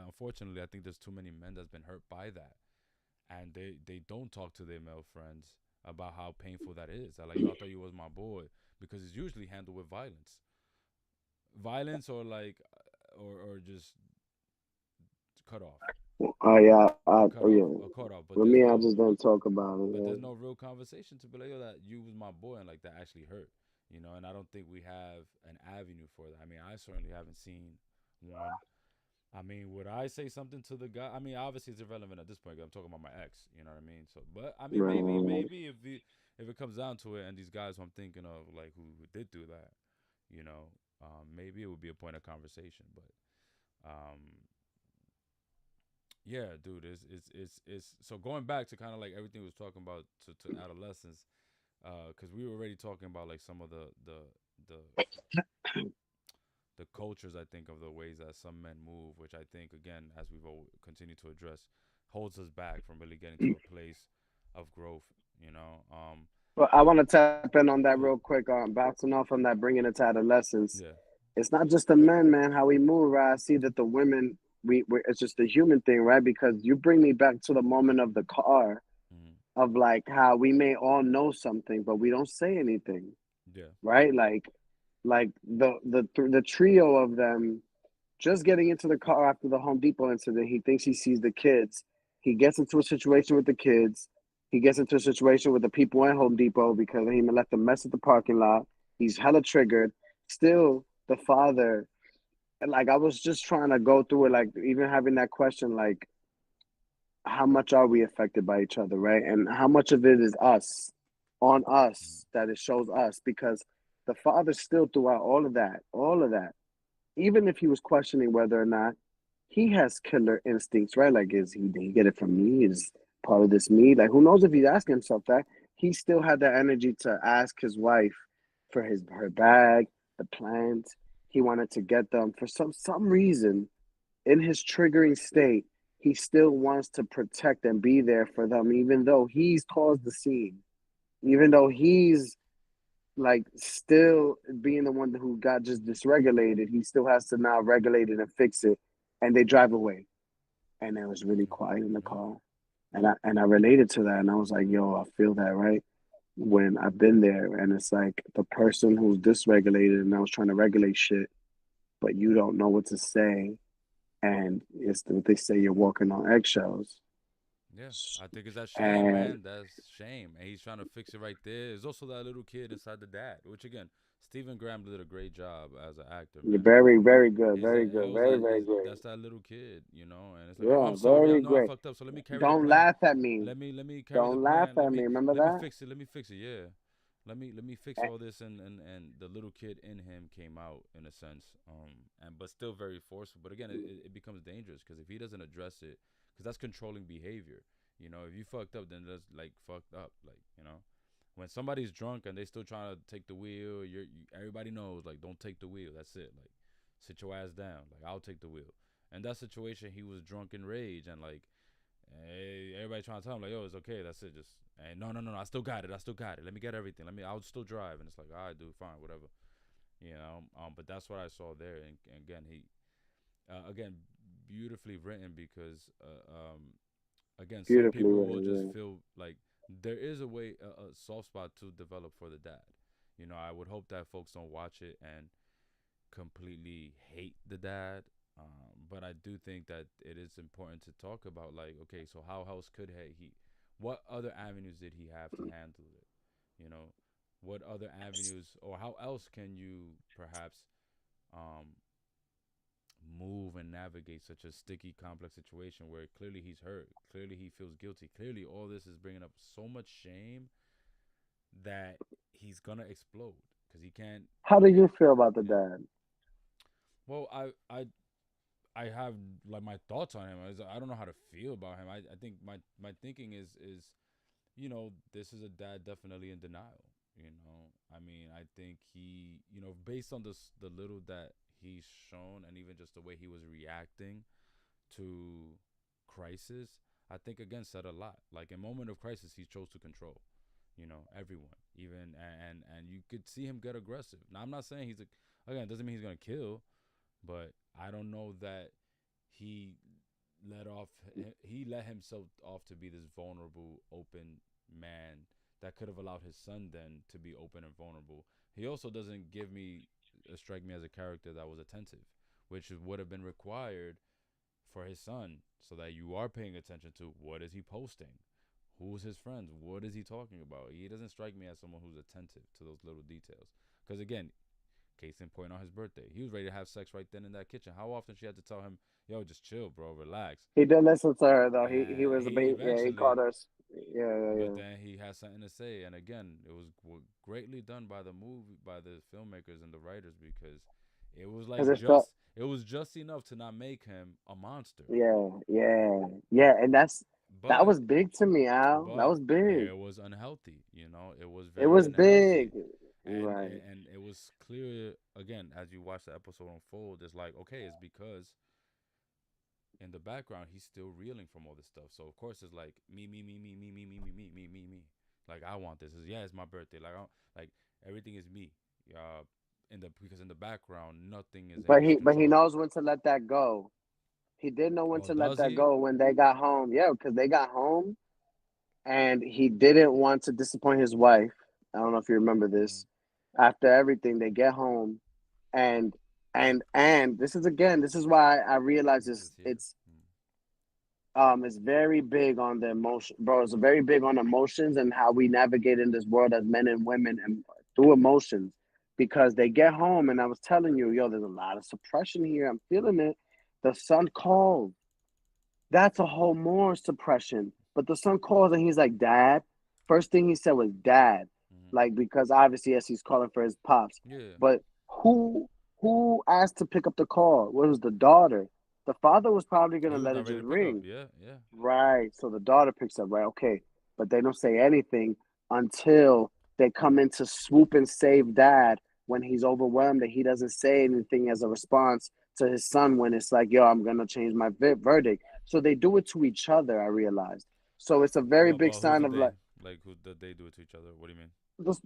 Unfortunately I think there's too many men that's been hurt by that, and they don't talk to their male friends about how painful that is. I like, yo, I thought you was my boy, because it's usually handled with violence or like or just cut off, yeah, or cut off. with me, I just don't talk about it. But Yeah. there's no real conversation to be like, yo, that you was my boy, and like that actually hurt, And I don't think we have an avenue for that. I mean, I certainly haven't seen one. I mean, would I say something to the guy? I mean, obviously it's irrelevant at this point. 'Cause I'm talking about my ex. You know what I mean? So, but I mean, Right, maybe, right, maybe if it comes down to it, and these guys who I'm thinking of, like who did do that, you know, maybe it would be a point of conversation. But yeah, dude, it's so going back to kind of like everything we was talking about to adolescence, because we were already talking about like some of the the cultures, I think, of the ways that some men move, which I think, again, as we've continued to address, holds us back from really getting to right. a place of growth. You know, Well, I want to tap in on that cool. real quick. Bouncing off on that, bringing it to adolescence. Yeah. It's not just the men, man. How we move, right? I see that the women, it's just a human thing, right? Because you bring me back to the moment of the car, Hmm. of like how we may all know something, but we don't say anything, Yeah. right? Like the trio of them just getting into the car after the Home Depot incident. He thinks he sees the kids. He gets into a situation with the kids. He gets into a situation with the people at Home Depot because he left a mess at the parking lot. He's hella triggered. Still, the father, like I was just trying to go through it, like even having that question, like how much are we affected by each other, right? And how much of it is us, on Hmm. us, that it shows us, because the father still throughout all of that, even if he was questioning whether or not he has killer instincts, right? Like, did he get it from me? Is part of this me? Like, who knows if he's asking himself that? He still had that energy to ask his wife for her bag, the plants. He wanted to get them for some reason in his triggering state. He still wants to protect and be there for them, even though he's caused the scene, even though he's like still being the one who got just dysregulated. He still has to now regulate it and fix it. And they drive away, and it was really Yeah. quiet in the Yeah. car. And I related to that, and I was like, "Yo, I feel that, right?" When I've been there, and it's like the person who's dysregulated, and I was trying to regulate shit, but you don't know what to say, and it's what they say, you're walking on eggshells. Yeah, I think it's that shame, And man. That's shame, and he's trying to fix it right there. There's also that little kid inside the dad, which again, Stephen Graham did a great job as an actor, you're man. very, very good, Is very that good, it was very, that very is great. that's that little kid, and it's like, oh, Yeah, I'm sorry, I very know I great. fucked up, so let me carry the Don't plan. laugh at me. Let me carry the Don't laugh plan. at me. Remember Let me that? fix it. Let me fix it. Yeah, let me fix all this, and the little kid in him came out in a sense, and but still very forceful. But again, it becomes dangerous because if he doesn't address it, because that's controlling behavior. If you fucked up, then that's like fucked up. Like when somebody's drunk and they still trying to take the wheel, everybody knows like don't take the wheel. That's it. Like sit your ass down. Like I'll take the wheel. And that situation, he was drunk in rage and like, hey, everybody trying to tell him like, yo, it's okay. That's it. Just hey, no, no, no, no. I still got it. I still got it. Let me get everything. I'll still drive. And it's like, all right, dude, fine, whatever. But that's what I saw there. And again, again, beautifully written because again, some Beautifully people will written, just yeah. feel like there is a way, a soft spot to develop for the dad. I would hope that folks don't watch it and completely hate the dad. But I do think that it is important to talk about, like, okay, so how else could what other avenues did he have to handle it? You know, what other avenues, or how else can you perhaps um, move and navigate such a sticky, complex situation where clearly he's hurt, clearly he feels guilty, clearly all this is bringing up so much shame that he's gonna explode because he can't. How do He, you feel about the yeah. dad? Well, I have like my thoughts on him. I don't know how to feel about him. I think my thinking is this is a dad definitely in denial. I mean, I think based on the little that he's shown, and even just the way he was reacting to crisis, I think again said a lot. Like in moment of crisis, he chose to control. Everyone, even and you could see him get aggressive. Now, I'm not saying again, it doesn't mean he's gonna kill, but I don't know that he off he let himself off to be this vulnerable, open man that could have allowed his son then to be open and vulnerable. He also doesn't strike me as a character that was attentive, which would have been required for his son, so that you are paying attention to what is he posting, who's his friends, what is he talking about. He doesn't strike me as someone who's attentive to those little details, because again, Case in point, on his birthday, he was ready to have sex right then in that kitchen. How often she had to tell him, "Yo, just chill, bro, relax." He did listen to her though. He And was a he bait. Yeah, he called eventually, her. Yeah, yeah, but yeah. then he had something to say. And again, it was greatly done by the movie, by the filmmakers and the writers, because it was Because like it felt. it was just enough to not make him a monster. Yeah, yeah, yeah, and that But was big to me, Al. That but was big. it was unhealthy, it was It very was big. unhealthy. and Right. and it was clear again as you watch the episode unfold. It's like, okay, it's because in the background he's still reeling from all this stuff. So of course it's like me. Like, I want this. It's my birthday. Like, like everything is me. Uh, in the because in the background nothing is in But his he control. knows when to let that go. He did know when Oh, to let does that he? go when they got home. Yeah, because they got home and he didn't want to disappoint his wife. I don't know if you remember Mm-hmm. this. After everything, they get home and this is again, this is why I realize This is here. it's very big on the emotion, bro. It's very big on emotions and how we navigate in this world as men and women and through emotions. Because they get home and I was telling you, yo, there's a lot of suppression here. I'm feeling it. The son called. That's a whole more suppression. But the son calls and he's like, Dad. First thing he said was Dad. Mm-hmm. Like, because obviously, yes, he's calling for his pops. Yeah. But who who asked to pick up the call? What was the daughter? The father was probably gonna He was let not it ready just to pick up. ring. Yeah, yeah. Right. So the daughter picks up, right? Okay. But they don't say anything until they come in to swoop and save dad when he's overwhelmed and he doesn't say anything as a response to his son when it's like, yo, I'm going to change my verdict. So they do it to each other, I realized. So it's a very big But who's sign the of they? like Like, who did they do it to each other? What do you mean?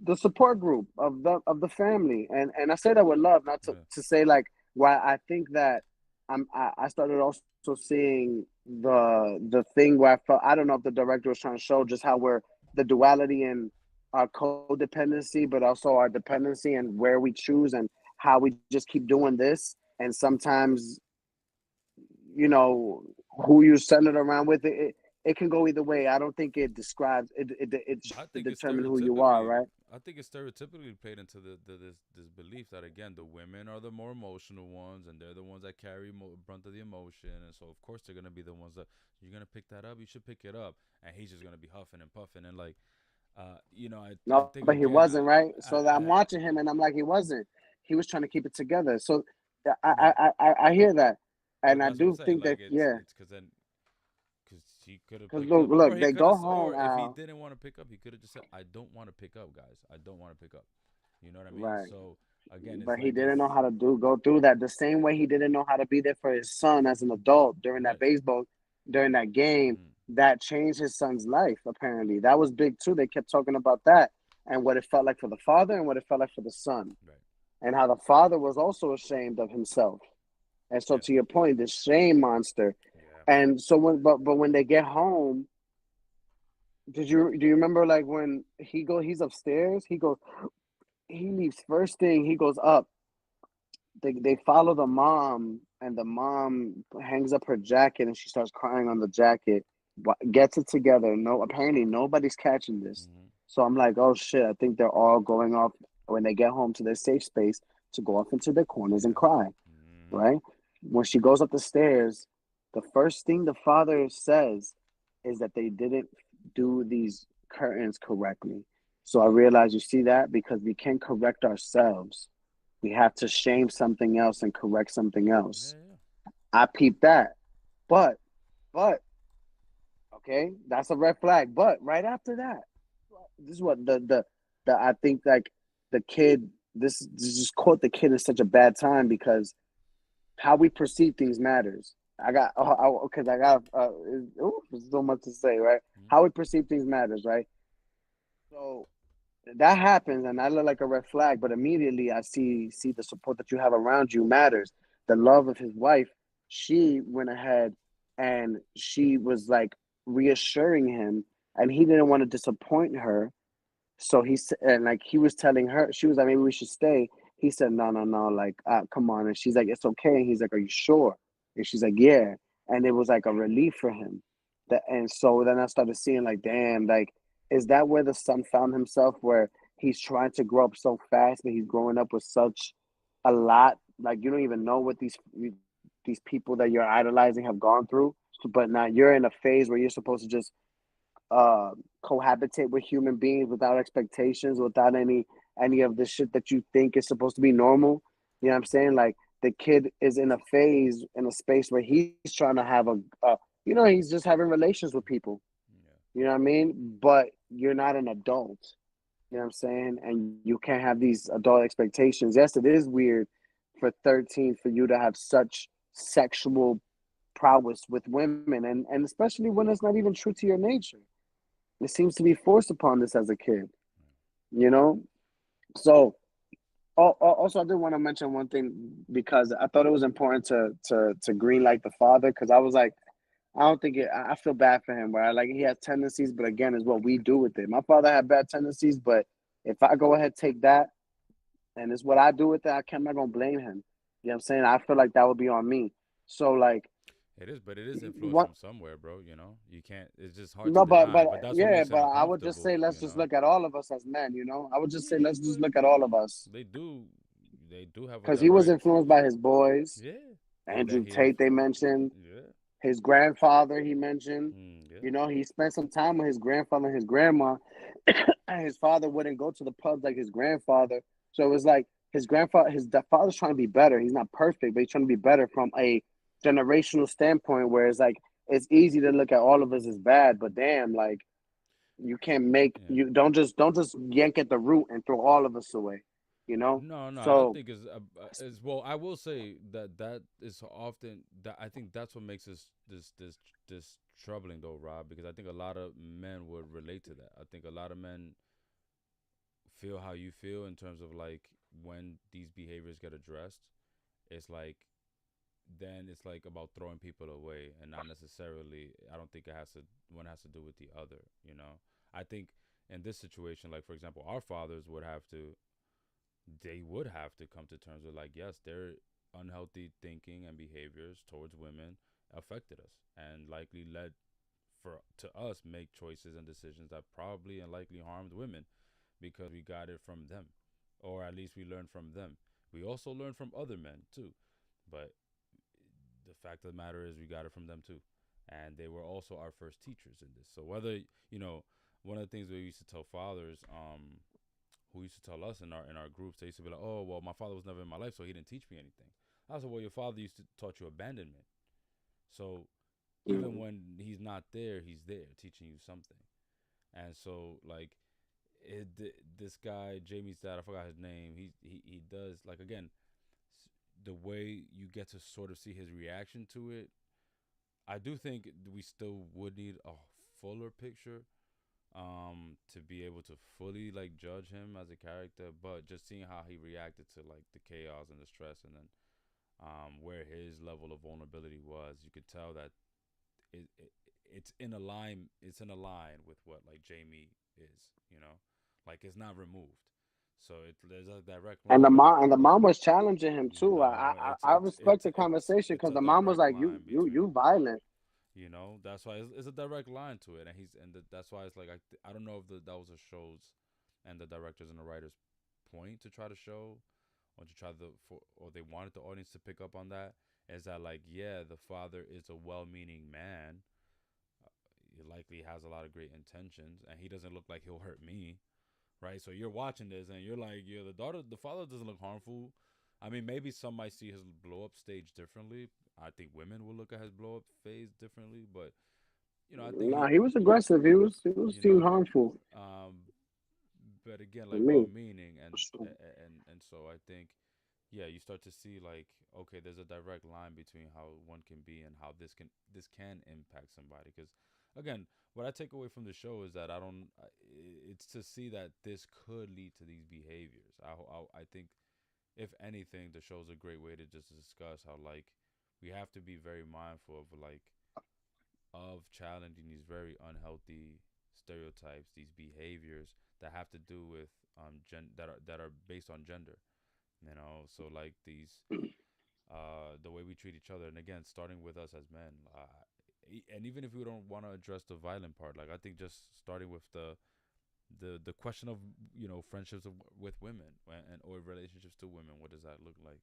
the support group of the family. And I say that with love, not Yeah. to say like why I think that I started also seeing the thing where I felt I don't know if the director was trying to show just how we're the duality in our codependency, but also our dependency and where we choose and how we just keep doing this. And sometimes, you know, who you send it around with it can go either way. I don't think it describes it I should think it's determine who you are, stereotypically. right? I think it's stereotypically played into this belief that again the women are the more emotional ones and they're the ones that carry brunt of the emotion, and so of course they're gonna be the ones that you're gonna pick that up. You should pick it up, and he's just gonna be huffing and puffing and like, I No, think but he again, wasn't, right? So that I'm I watching him and I'm like, he wasn't. He was trying to keep it together. So right, I hear that, but and I that's what I'm do saying. think Like that yeah, it's because then because he could have because picked up, or look, he they could have, go home, or if he Al. didn't want to pick up, he could have just said, "I don't want to pick up, guys. I don't want to pick up." You know what I mean? Right, So again, it's but he like if didn't know how to go through that the same way he didn't know how to be there for his son as an adult right, during that game. mm, That changed his son's life. Apparently, that was big too. They kept talking about that and what it felt like for the father and what it felt like for the son, right, and how the father was also ashamed of himself. And so, yeah, to your point, the shame monster. yeah, And so, but when they get home, do you remember like when he's upstairs, he leaves first thing he goes up. They follow the mom, and the mom hangs up her jacket, and she starts crying on the jacket. Gets it together. No, apparently nobody's catching this. mm-hmm, So I'm like, oh shit! I think they're all going off when they get home to their safe space to go off into their corners and yeah, cry. mm-hmm, Right? When she goes up the stairs, the first thing the father says is that they didn't do these curtains correctly. So I realized you see that because we can correct ourselves. We have to shame something else and correct something yeah, else. yeah, I peeped that. But, but, okay, that's a red flag. But right after that, this is what the I think like the kid, this just caught the kid in such a bad time because how we perceive things matters. I got because I got there's so much to say, right? mm-hmm, How we perceive things matters, right? So that happens, and I look like a red flag. But immediately, I see the support that you have around you matters. The love of his wife, she went ahead and she was like reassuring him, and he didn't want to disappoint her. So and like he was telling her, she was like, maybe we should stay. He said, no, no, no, like, come on. And she's like, it's okay. And he's like, are you sure? And she's like, yeah. And it was like a relief for him. And so then I started seeing, like, damn, like, is that where the son found himself, where he's trying to grow up so fast, but he's growing up with such, a lot. Like you don't even know what these people that you're idolizing have gone through. But now you're in a phase where you're supposed to just uh cohabitate with human beings without expectations, without any of the shit that you think is supposed to be normal. You know what I'm saying? Like the kid is in a phase, in a space where he's trying to have he's just having relations with people. Yeah. You know what I mean? But you're not an adult. You know what I'm saying? And you can't have these adult expectations. Yes, it is weird for 13 for you to have such sexual prowess with women, and especially when it's not even true to your nature. It seems to be forced upon this as a kid, you know? So, also, I did want to mention one thing because I thought it was important to green light the father because I was like, I don't think I feel bad for him, where like he has tendencies, but again, is what we do with it. My father had bad tendencies, but if I go ahead take that and it's what I do with it, I'm not gonna blame him. You know what I'm saying? I feel like that would be on me. So like, It is, but it is influenced what? from somewhere, bro. You know, you can't. It's just hard to No, deny. but But that's what yeah, makes it but I would just say uncomfortable. let's You just know. look at all of us as men. I would just say Yeah, let's just but look at all of us they do. They do have a because he was direct. influenced by his boys. Yeah, and that Andrew he. Tate, they mentioned Yeah. his grandfather. He mentioned, Yeah. he spent some time with his grandfather and his grandma, and his father wouldn't go to the pubs like his grandfather. So it was like his father's trying to be better. He's not perfect, but he's trying to be better from a generational standpoint. Where it's like it's easy to look at all of us as bad, but damn, like you can't make Yeah. you don't just yank at the root and throw all of us away. You know. No, no, I don't So think is well. I will say that that is often that I think that's what makes this troubling though, Rob, because I think a lot of men would relate to that. I think a lot of men feel how you feel in terms of like when these behaviors get addressed, it's like then it's like about throwing people away and not necessarily. I don't think it has to one has to do with the other. You know, I think in this situation, like for example, our fathers would have to they would have to come to terms with like yes their unhealthy thinking and behaviors towards women affected us and likely led for to us make choices and decisions that probably and likely harmed women because we got it from them or at least we learned from them. We also learned from other men too, but the fact of the matter is we got it from them too, and they were also our first teachers in this. So whether you know one of the things we used to tell fathers who used to tell us in our groups, they used to be like, "Oh, well, my father was never in my life, so he didn't teach me anything." I said, "Well, your father used to taught you abandonment. So even mm, when he's not there, he's there teaching you something." And so like this guy Jamie's dad, I forgot his name. He does like again the way you get to sort of see his reaction to it. I do think we still would need a fuller picture to be able to fully like judge him as a character, but just seeing how he reacted to like the chaos and the stress and then where his level of vulnerability was, you could tell that it's in a line with what like Jamie is, you know, like it's not removed, so there's a direct and the line. mom and the mom was challenging him You too. know, I respect the conversation it's because a the mom was direct like, line you between, violent. you know, that's why it's a direct line to it, and that's why it's like I don't know if that was a show's and the directors and the writers point to try to show or to try to or they wanted the audience to pick up on that is that like yeah the father is a well-meaning man, he likely has a lot of great intentions and he doesn't look like he'll hurt me, right? So you're watching this and you're like, yeah, the father doesn't look harmful. I mean, maybe some might see his blow up stage differently. I think women will look at his blow up phase differently, but you know, I think Nah, he was aggressive. He was you seemed know, harmful um, but again, to like well me. meaning and so I think, yeah, you start to see like, okay, there's a direct line between how one can be and how this can impact somebody. Because again, what I take away from the show is that I don't. It's to see that this could lead to these behaviors. I think if anything, the show's a great way to just discuss how like we have to be very mindful of like of challenging these very unhealthy stereotypes, these behaviors that have to do with that are based on gender. You know, so like these the way we treat each other, and again, starting with us as men, and even if we don't want to address the violent part, like I think just starting with the question of friendships with women and or relationships to women. What does that look like?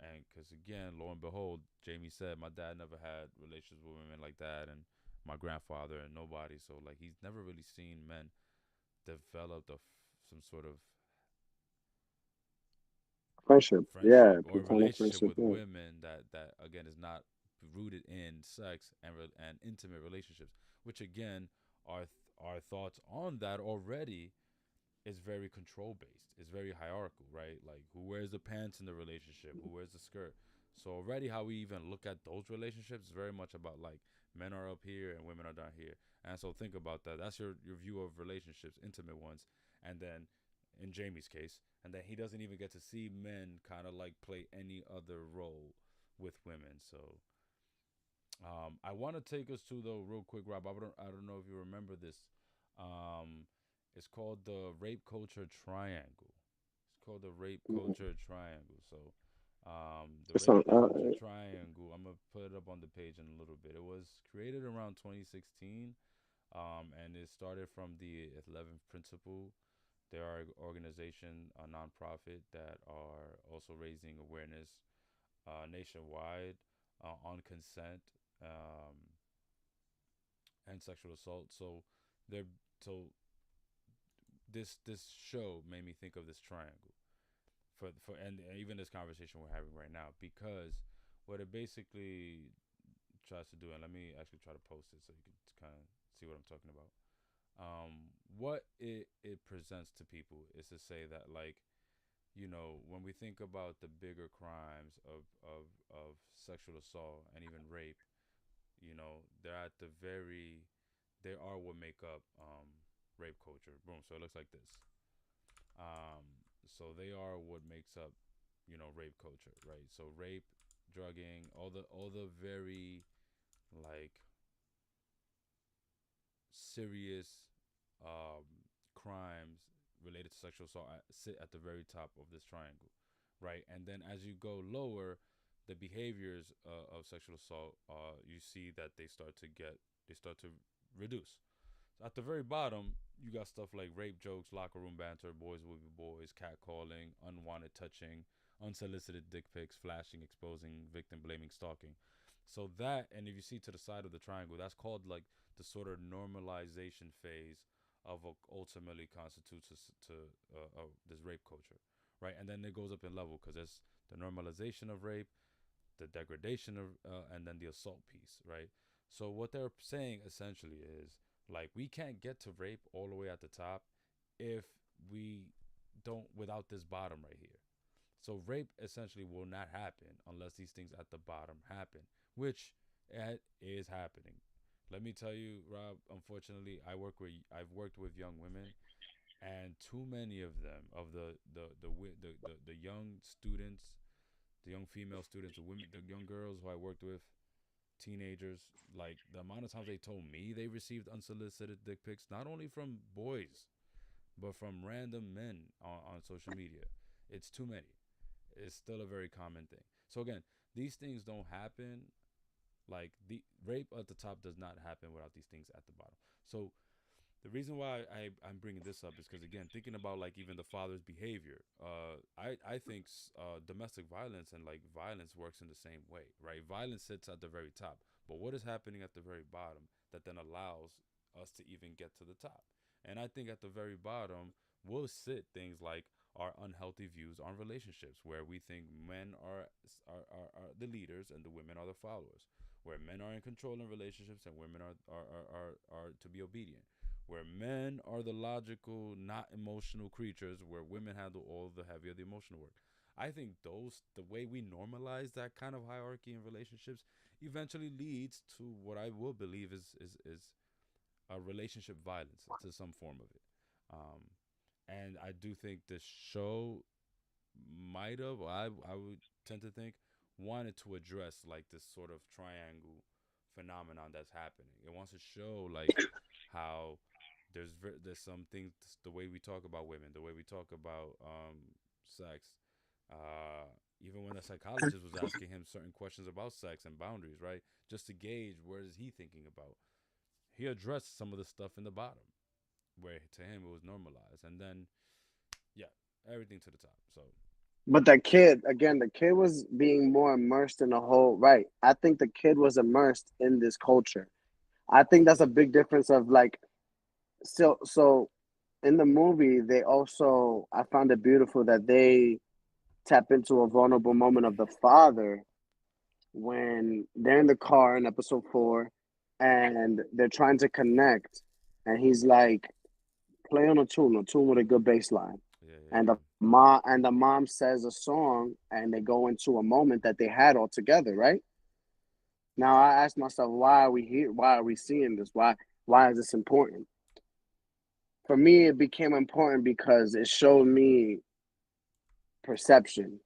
And because again, lo and behold, Jamie said my dad never had relations with women like that, and my grandfather and nobody. So like he's never really seen men develop some sort of Friendship, friendship yeah, or platonic relationship friendship, with yeah. women that again is not rooted in sex and intimate relationships, which again our thoughts on that already is very control based. It's very hierarchical, right? Like who wears the pants in the relationship, who wears the skirt. So already how we even look at those relationships is very much about like men are up here and women are down here. And so think about that. That's your view of relationships, intimate ones. And then in Jamie's case, and then he doesn't even get to see men kind of like play any other role with women. So I want to take us to though real quick, Rob. I don't know if you remember this. Um, it's called the rape culture triangle. It's called the rape Mhm. culture triangle. So, the It's rape on, culture triangle. I'm gonna put it up on the page in a little bit. It was created around 2016, and it started from the 11th principle. There are organization, a nonprofit that are also raising awareness nationwide on consent um, and sexual assault. So they're so this show made me think of this triangle for and even this conversation we're having right now because what it basically tries to do, and let me actually try to post it so you can kind of see what I'm talking about. What it presents to people is to say that like when we think about the bigger crimes of sexual assault and even rape, they're at the very they are what make up rape culture. Boom. So it looks like this. So they are what makes up, rape culture, right? So rape, drugging, all the very like serious um, crimes related to sexual assault sit at the very top of this triangle, right? And then as you go lower, the behaviors of sexual assault, you see that they start to reduce. So at the very bottom, you got stuff like rape jokes, locker room banter, boys will be boys, catcalling, unwanted touching, unsolicited dick pics, flashing, exposing, victim blaming, stalking. So that, and if you see to the side of the triangle, that's called like the sort of normalization phase of what ultimately constitutes this rape culture, right? And then it goes up in level because there's the normalization of rape, the degradation of, and then the assault piece, right? So what they're saying essentially is like we can't get to rape all the way at the top if we don't without this bottom right here. So rape essentially will not happen unless these things at the bottom happen, which it is happening. Let me tell you, Rob. Unfortunately, I've worked with young women, and too many of them of the young students, the young female students, the women, the young girls who I worked with, teenagers, like the amount of times they told me they received unsolicited dick pics, not only from boys, but from random men on social media. It's too many. It's still a very common thing. So again, these things don't happen. Like the rape at the top does not happen without these things at the bottom. So the reason why I'm bringing this up is because again, thinking about like even the father's behavior, I think domestic violence and like violence works in the same way, right? Violence sits at the very top, but what is happening at the very bottom that then allows us to even get to the top? And I think at the very bottom will sit things like our unhealthy views on relationships, where we think men are the leaders and the women are the followers, where men are in control in relationships and women are to be obedient, where men are the logical, not emotional creatures, where women handle all the heavier the emotional work. I think the way we normalize that kind of hierarchy in relationships eventually leads to what I will believe is a relationship violence to some form of it. Um, and I do think the show might have, I would tend to think, wanted to address like this sort of triangle phenomenon that's happening. It wants to show like how there's some things, the way we talk about women, the way we talk about sex. Uh, Even when the psychologist was asking him certain questions about sex and boundaries, right, just to gauge where is he thinking about. He addressed some of the stuff in the bottom, where to him it was normalized, and then yeah, everything to the top. So But the kid, again, the kid was being more immersed in the whole, right. I think the kid was immersed in this culture. I think that's a big difference of like, so in the movie, they also, I found it beautiful that they tap into a vulnerable moment of the father when they're in the car in episode 4 and they're trying to connect. And he's like, play on a tune with a good bass line. yeah, yeah, And yeah. the mom says a song and they go into a moment that they had all together, right? Now I ask myself, why are we here? Why are we seeing this? Why is this important? For me, it became important because it showed me perception.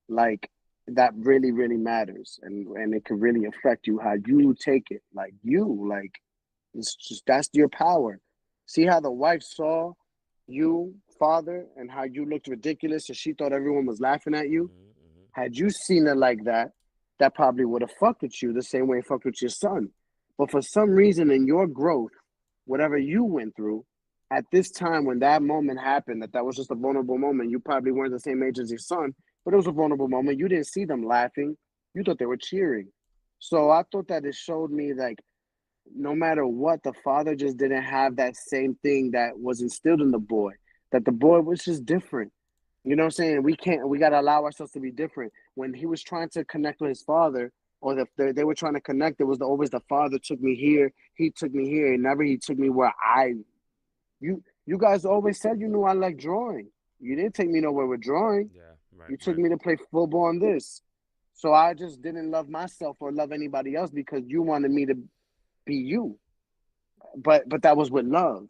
Like that really, really matters. And it can really affect you how you take it. Like it's just that's your power. See how the wife saw you, father, and how you looked ridiculous and she thought everyone was laughing at you? Mhm, mhm. Had you seen it like that, that probably would have fucked with you the same way it fucked with your son. But for some reason in your growth, whatever you went through, at this time when that moment happened, that was just a vulnerable moment, you probably weren't the same age as your son, but it was a vulnerable moment. You didn't see them laughing. You thought they were cheering. So I thought that it showed me like no matter what, the father just didn't have that same thing that was instilled in the boy. That the boy was just different. You know what I'm saying? We gotta allow ourselves to be different. When he was trying to connect with his father, or they were trying to connect, it was always the father took me here, he took me here, and never he took me where you guys always said you knew I like drawing. You didn't take me nowhere with drawing. Yeah, right, You took right. me to play football on this. So I just didn't love myself or love anybody else because you wanted me to be you. But that was with love.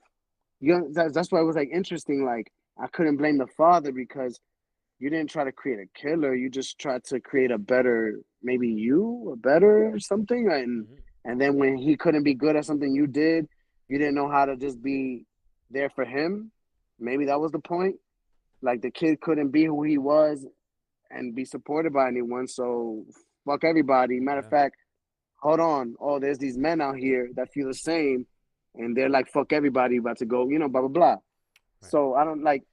You know, that's why it was like interesting. Like I couldn't blame the father because you didn't try to create a killer. You just tried to create a better, maybe you, a better something. Mhm. And then when he couldn't be good at something you did, you didn't know how to just be there for him. Maybe that was the point. Like the kid couldn't be who he was and be supported by anyone. So fuck everybody. Matter of Yeah, fact, hold on. Oh, there's these men out here that feel the same, and they're like, fuck everybody, about to go, blah blah blah. right. So I don't like.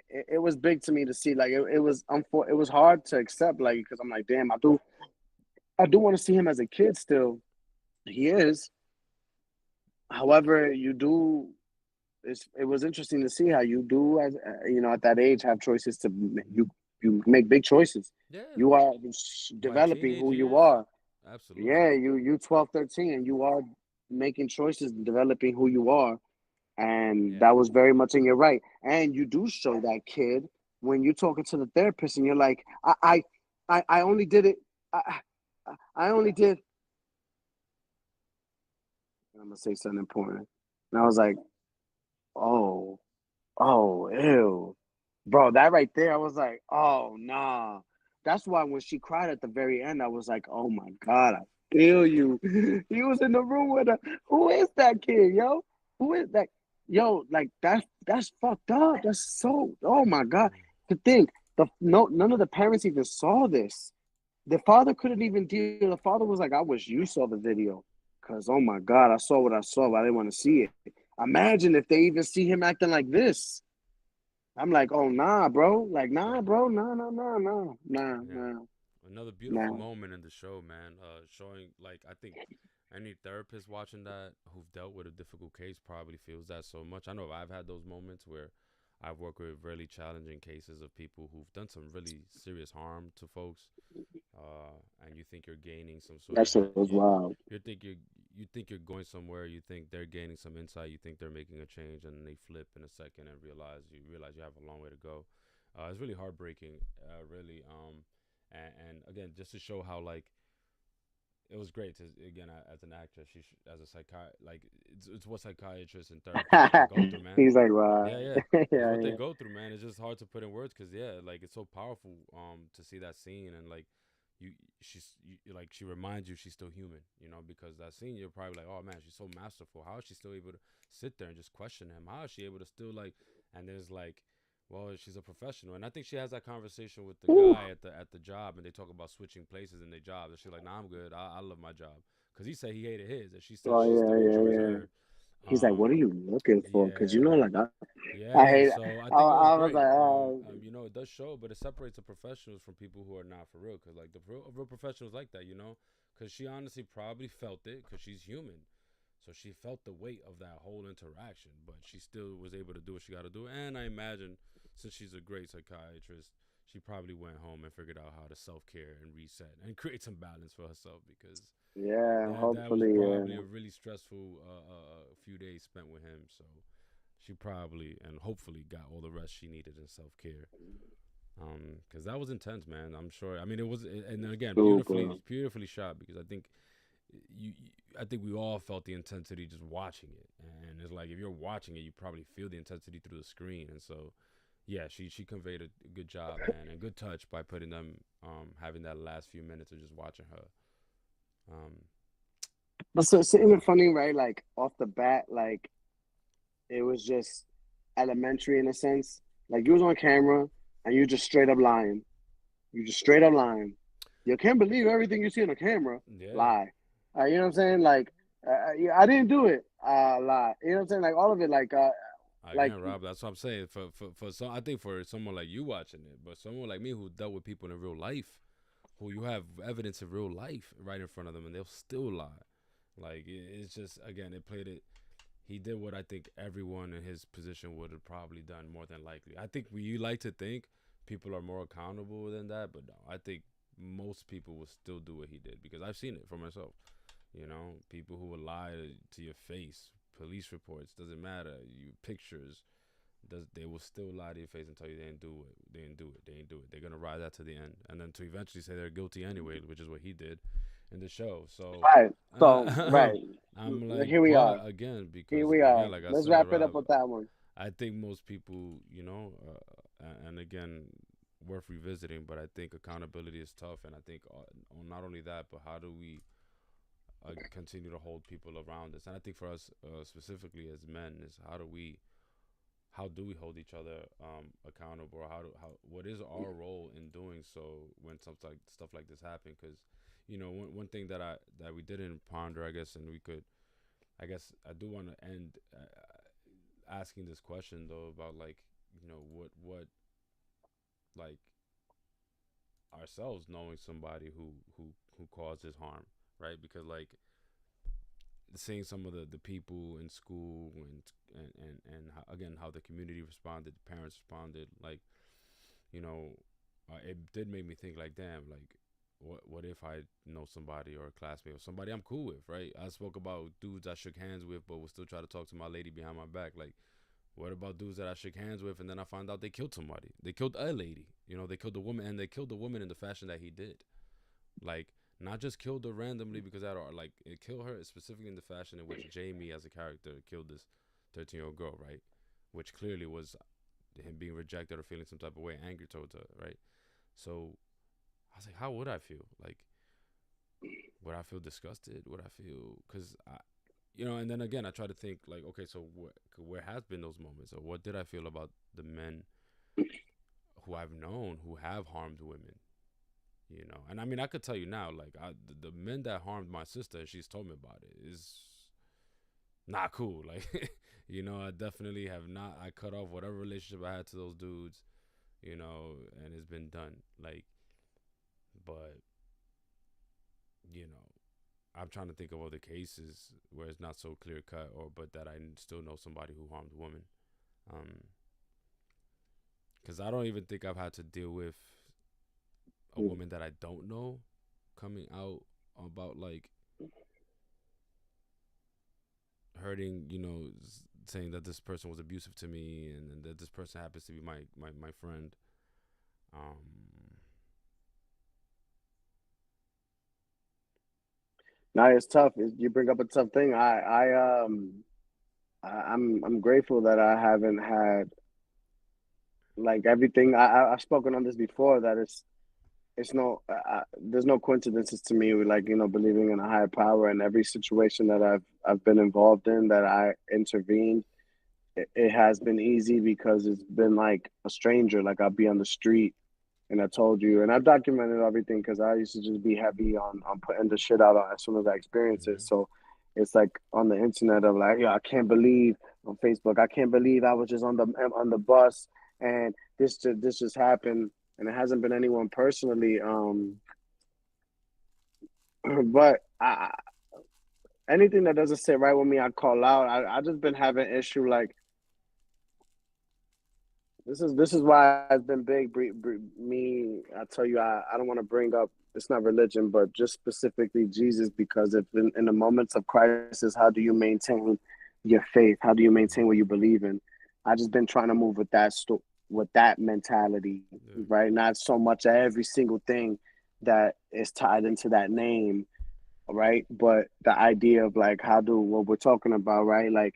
It was big to me to see. Like it was hard to accept. Like because I'm like, damn, I do want to see him as a kid still. He is. However, you do. It was interesting to see how you do as at that age have choices to you make big choices. Yeah, You are by developing teenage who you years, are. absolutely. Yeah, you 12, 13, and you are making choices and developing who you are. And Yeah, that was very much in your right. And you do show that kid when you're talking to the therapist and you're like, I only did it. I only did. I'm gonna say something important. And I was like, oh, oh, ew. Bro, that right there, I was like, oh nah. That's why when she cried at the very end, I was like, oh my God, I feel you. He was in the room with her. Who is that kid, yo? Who is that? Yo, like that's fucked up. That's so oh my God. mm, To think none of the parents even saw this. The father couldn't even deal. The father was like, I wish you saw the video. Cause oh my God, I saw what I saw, but I didn't want to see it. Imagine if they even see him acting like this. I'm like, oh nah, bro. Like, nah, yeah, bro. Nah, nah, nah, nah, nah, yeah. nah, Another beautiful nah. moment in the show, man. Showing like I think any therapist watching that who've dealt with a difficult case probably feels that so much. I know I've had those moments where I've worked with really challenging cases of people who've done some really serious harm to folks, and you think you're gaining some sort That of shit was wild. you think you're going somewhere, you think they're gaining some insight, you think they're making a change, and they flip in a second and realize you have a long way to go. It's really heartbreaking, really. And again, just to show how like it was great to again as an actress, as a like it's what psychiatrists and therapists go through, man. He's like, Yeah, wow. yeah. Yeah, It's what they yeah. go through, man. It's just hard to put in words because yeah, like it's so powerful to see that scene and like you like she reminds you she's still human, because that scene you're probably like, oh man, she's so masterful. How is she still able to sit there and just question him? How is she able to still like and there's like well, she's a professional, and I think she has that conversation with the Whew. guy at the job, and they talk about switching places in their jobs. And she's like, "Nah, I'm good. I love my job," because he said he hated his, and she said Oh she still yeah, enjoys yeah, yeah. her. He's like, "What are Um, you looking for?" Because yeah, like I yeah. hate. So I think it was I was great. like, It does show, but it separates the professionals from people who are not for real. Cause like the real professionals like that, cause she honestly probably felt it, cause she's human. So she felt the weight of that whole interaction, but she still was able to do what she got to do. And I imagine, since she's a great psychiatrist, she probably went home and figured out how to self care and reset and create some balance for herself because yeah, that was hopefully, probably a really stressful few days spent with him. So she probably and hopefully got all the rest she needed in self care. Because that was intense, man. I'm sure. I mean, it was, and then again, super. beautifully shot. Because I think we all felt the intensity just watching it, and it's like if you're watching it, you probably feel the intensity through the screen. And so, yeah, she conveyed a good job, man, and good touch by putting them, having that last few minutes of just watching her. Um, But so yeah, even funny, right? Like off the bat, like it was just elementary in a sense. Like you was on camera and you just straight up lying. You just straight up lying. You can't believe everything you see on the camera. yeah. Lie. You know what I'm saying? Like, yeah, I didn't do it. Lie. You know what I'm saying? Like all of it. Like Again, Rob, that's what I'm saying. For some, I think for someone like you watching it, but someone like me who dealt with people in real life, who you have evidence of real life right in front of them, and they'll still lie. Like it's just again, it played it. He did what I think everyone in his position would have probably done more than likely. I think we like to think people are more accountable than that, but no, I think most people will still do what he did because I've seen it for myself. People who will lie to your face, police reports, doesn't matter, you pictures, they will still lie to your face and tell you they didn't do it, they didn't do it, they didn't do it. They're gonna ride that to the end, and then to eventually say they're guilty anyway, which is what he did in the show. So, right. So right. I'm like, Here we but are. again, Here because we are. again, like I Let's said, wrap it up Rob, with that one. I think most people, and again, worth revisiting. But I think accountability is tough, and I think not only that, but how do we continue to hold people around us? And I think for us specifically as men, is how do we hold each other accountable, or how what is our role in doing so when stuff like this happen? Because one thing that we didn't ponder, I guess, and we could, I guess, I do want to end asking this question though about like what like ourselves knowing somebody who causes harm, right? Because like seeing some of the people in school and how, again, how the community responded, the parents responded, like you know it did make me think like, damn, like what if I know somebody or a classmate or somebody I'm cool with, right? I spoke about dudes I shook hands with but will still try to talk to my lady behind my back. Like, what about dudes that I shook hands with and then I found out they killed somebody? They killed a lady. They killed a woman, and they killed the woman in the fashion that he did. Like, not just killed her randomly because that, or like it killed her specifically in the fashion in which Jamie as a character killed this 13-year-old girl, right? Which clearly was him being rejected or feeling some type of way, angry towards her, right? So I was like, how would I feel? Like, would I feel disgusted? Would I feel, because and then again, I try to think like, okay, so where has been those moments, or what did I feel about the men who I've known who have harmed women, And I mean, I could tell you now, like, the men that harmed my sister, and she's told me about it, is not cool. Like, I definitely have not. I cut off whatever relationship I had to those dudes, and it's been done. Like, but you know, I'm trying to think of other cases where it's not so clear cut, or but that I still know somebody who harmed a woman. Because I don't even think I've had to deal with a woman that I don't know coming out about like hurting, saying that this person was abusive to me, and that this person happens to be my friend. Now it's tough. You bring up a tough thing. I'm grateful that I haven't had like everything. I've spoken on this before that it's no there's no coincidences to me with like believing in a higher power, and every situation that I've been involved in that I intervened, it has been easy because it's been like a stranger. Like I'll be on the street and I told you, and I've documented everything because I used to just be heavy on putting the shit out as soon as I experience it. Mm-hmm. So it's like on the internet of like, yo, I can't believe on Facebook, I can't believe I was just on the bus and this just happened, and it hasn't been anyone personally. But anything that doesn't sit right with me, I call out. I just been having issue like this is why it's been big. Me, I tell you, I don't want to bring up. It's not religion, but just specifically Jesus, because if in the moments of crisis, how do you maintain your faith? How do you maintain what you believe in? I just been trying to move with with that mentality, Yeah. right? Not so much every single thing that is tied into that name, right? But the idea of like how do what we're talking about, right? Like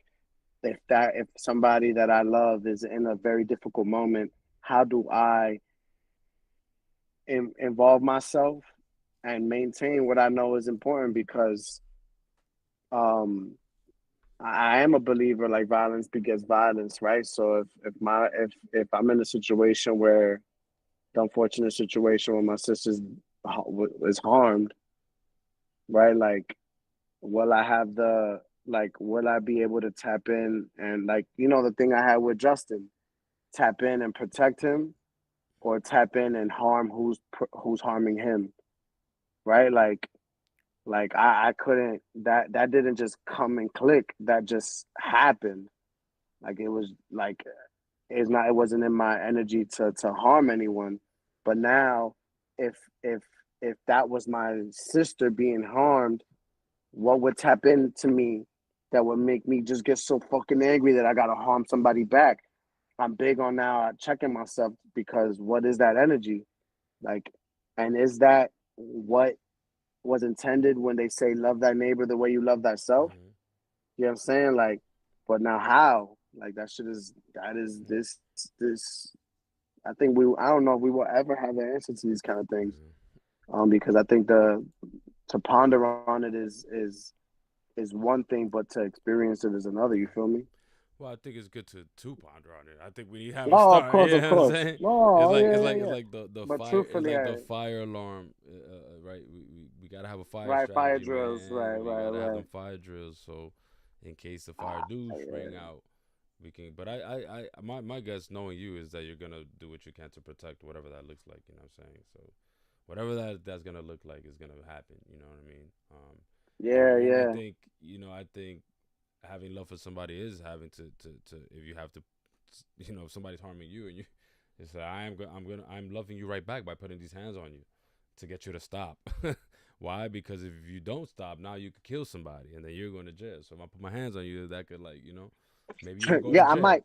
if somebody that I love is in a very difficult moment, how do I involve myself and maintain what I know is important? Because um, I am a believer like violence begets violence, right? So if I'm in a situation where the unfortunate situation where my sister's is harmed, right? Like, will I have the like? Will I be able to tap in and like the thing I had with Justin, tap in and protect him, or tap in and harm who's harming him, right? Like I couldn't that didn't just come and click. That just happened. Like it was like it wasn't in my energy to harm anyone. But now if if if that was my sister being harmed, what would tap into me that would make me just get so fucking angry that I gotta harm somebody back? I'm big on now checking myself, because what is that energy? Like, and is that what was intended when they say love thy neighbor the way you love thyself? Mm-hmm. You know what I'm saying? Like, but now how? Like that shit is that is this. I think I don't know if we will ever have an answer to these kind of things. Mm-hmm. Because I think the to ponder on it is one thing, but to experience it is another. You Yeah. feel me? Well, I think it's good to ponder on it. I think we have a Oh, of start. course, You of know what I'm course. saying? No, yeah, yeah, yeah. The But fire. It's truthfully, like the fire alarm, right? We gotta have a fire right, fire strategy, drills, man. We gotta have right. them fire drills, so in case the fire Ah, do spring yeah. out, we can. But my guess, knowing you, is that you're gonna do what you can to protect whatever that looks like. You know what I'm saying? So whatever that's gonna look like is gonna happen. You know what I mean? Yeah, And I yeah. think I think having love for somebody is having to if you have to, if somebody's harming you and you, it's like I'm loving you right back by putting these hands on you to get you to stop. Why? Because if you don't stop, now you could kill somebody and then you're going to jail. So if I put my hands on you, that could, like, maybe you don't go to Yeah, I jail. might,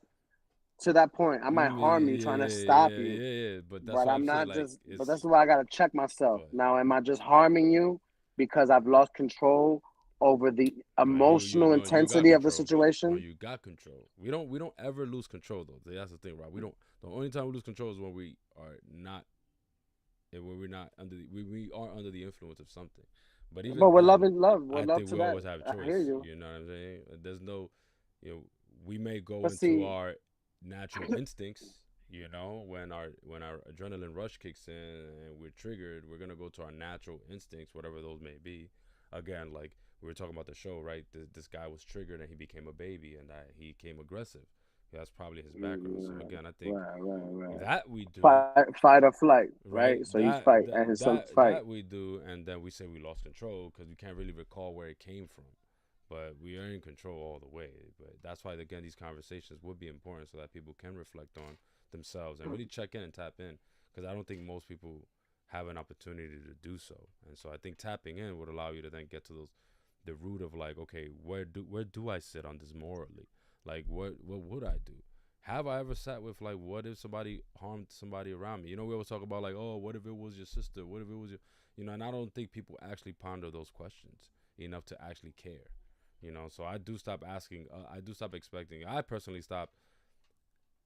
to that point, I might harm you trying to stop you. Yeah. But that's But why I'm I'm saying, not like, just, but that's it's why I gotta check myself. but Now, am I just harming you because I've lost control over the no, you emotional no, you got intensity of the control. No, situation? you got control. We don't ever lose control though. That's the thing, right? We don't. The only time we lose control is when we are not, when we're not under we are under the influence of something. But But even with love then, and love, with I love think to we that, always have a I hear choice. you. You know what I'm saying? There's no, we may go But into see, our natural instincts. When our adrenaline rush kicks in and we're triggered, we're gonna go to our natural instincts, whatever those may be. Again, like we were talking about the show, right? This guy was triggered and he became a baby, and he became aggressive. That's probably his background. So again, I think right. that we do, Fight or flight, right? right? So he's fight, and his son's fight. That we do, and then we say we lost control because we can't really recall where it came from, but we are in control all the way. But that's why, again, these conversations would be important so that people can reflect on themselves and really check in and tap in, because I don't think most people have an opportunity to do so. And so I think tapping in would allow you to then get to the root of, like, okay, where do I sit on this morally? Like, what would I do? Have I ever sat with, like, what if somebody harmed somebody around me? We always talk about, like, oh, what if it was your sister? What if it was your, and I don't think people actually ponder those questions enough to actually care. So I do stop asking. I do stop expecting. I personally stop,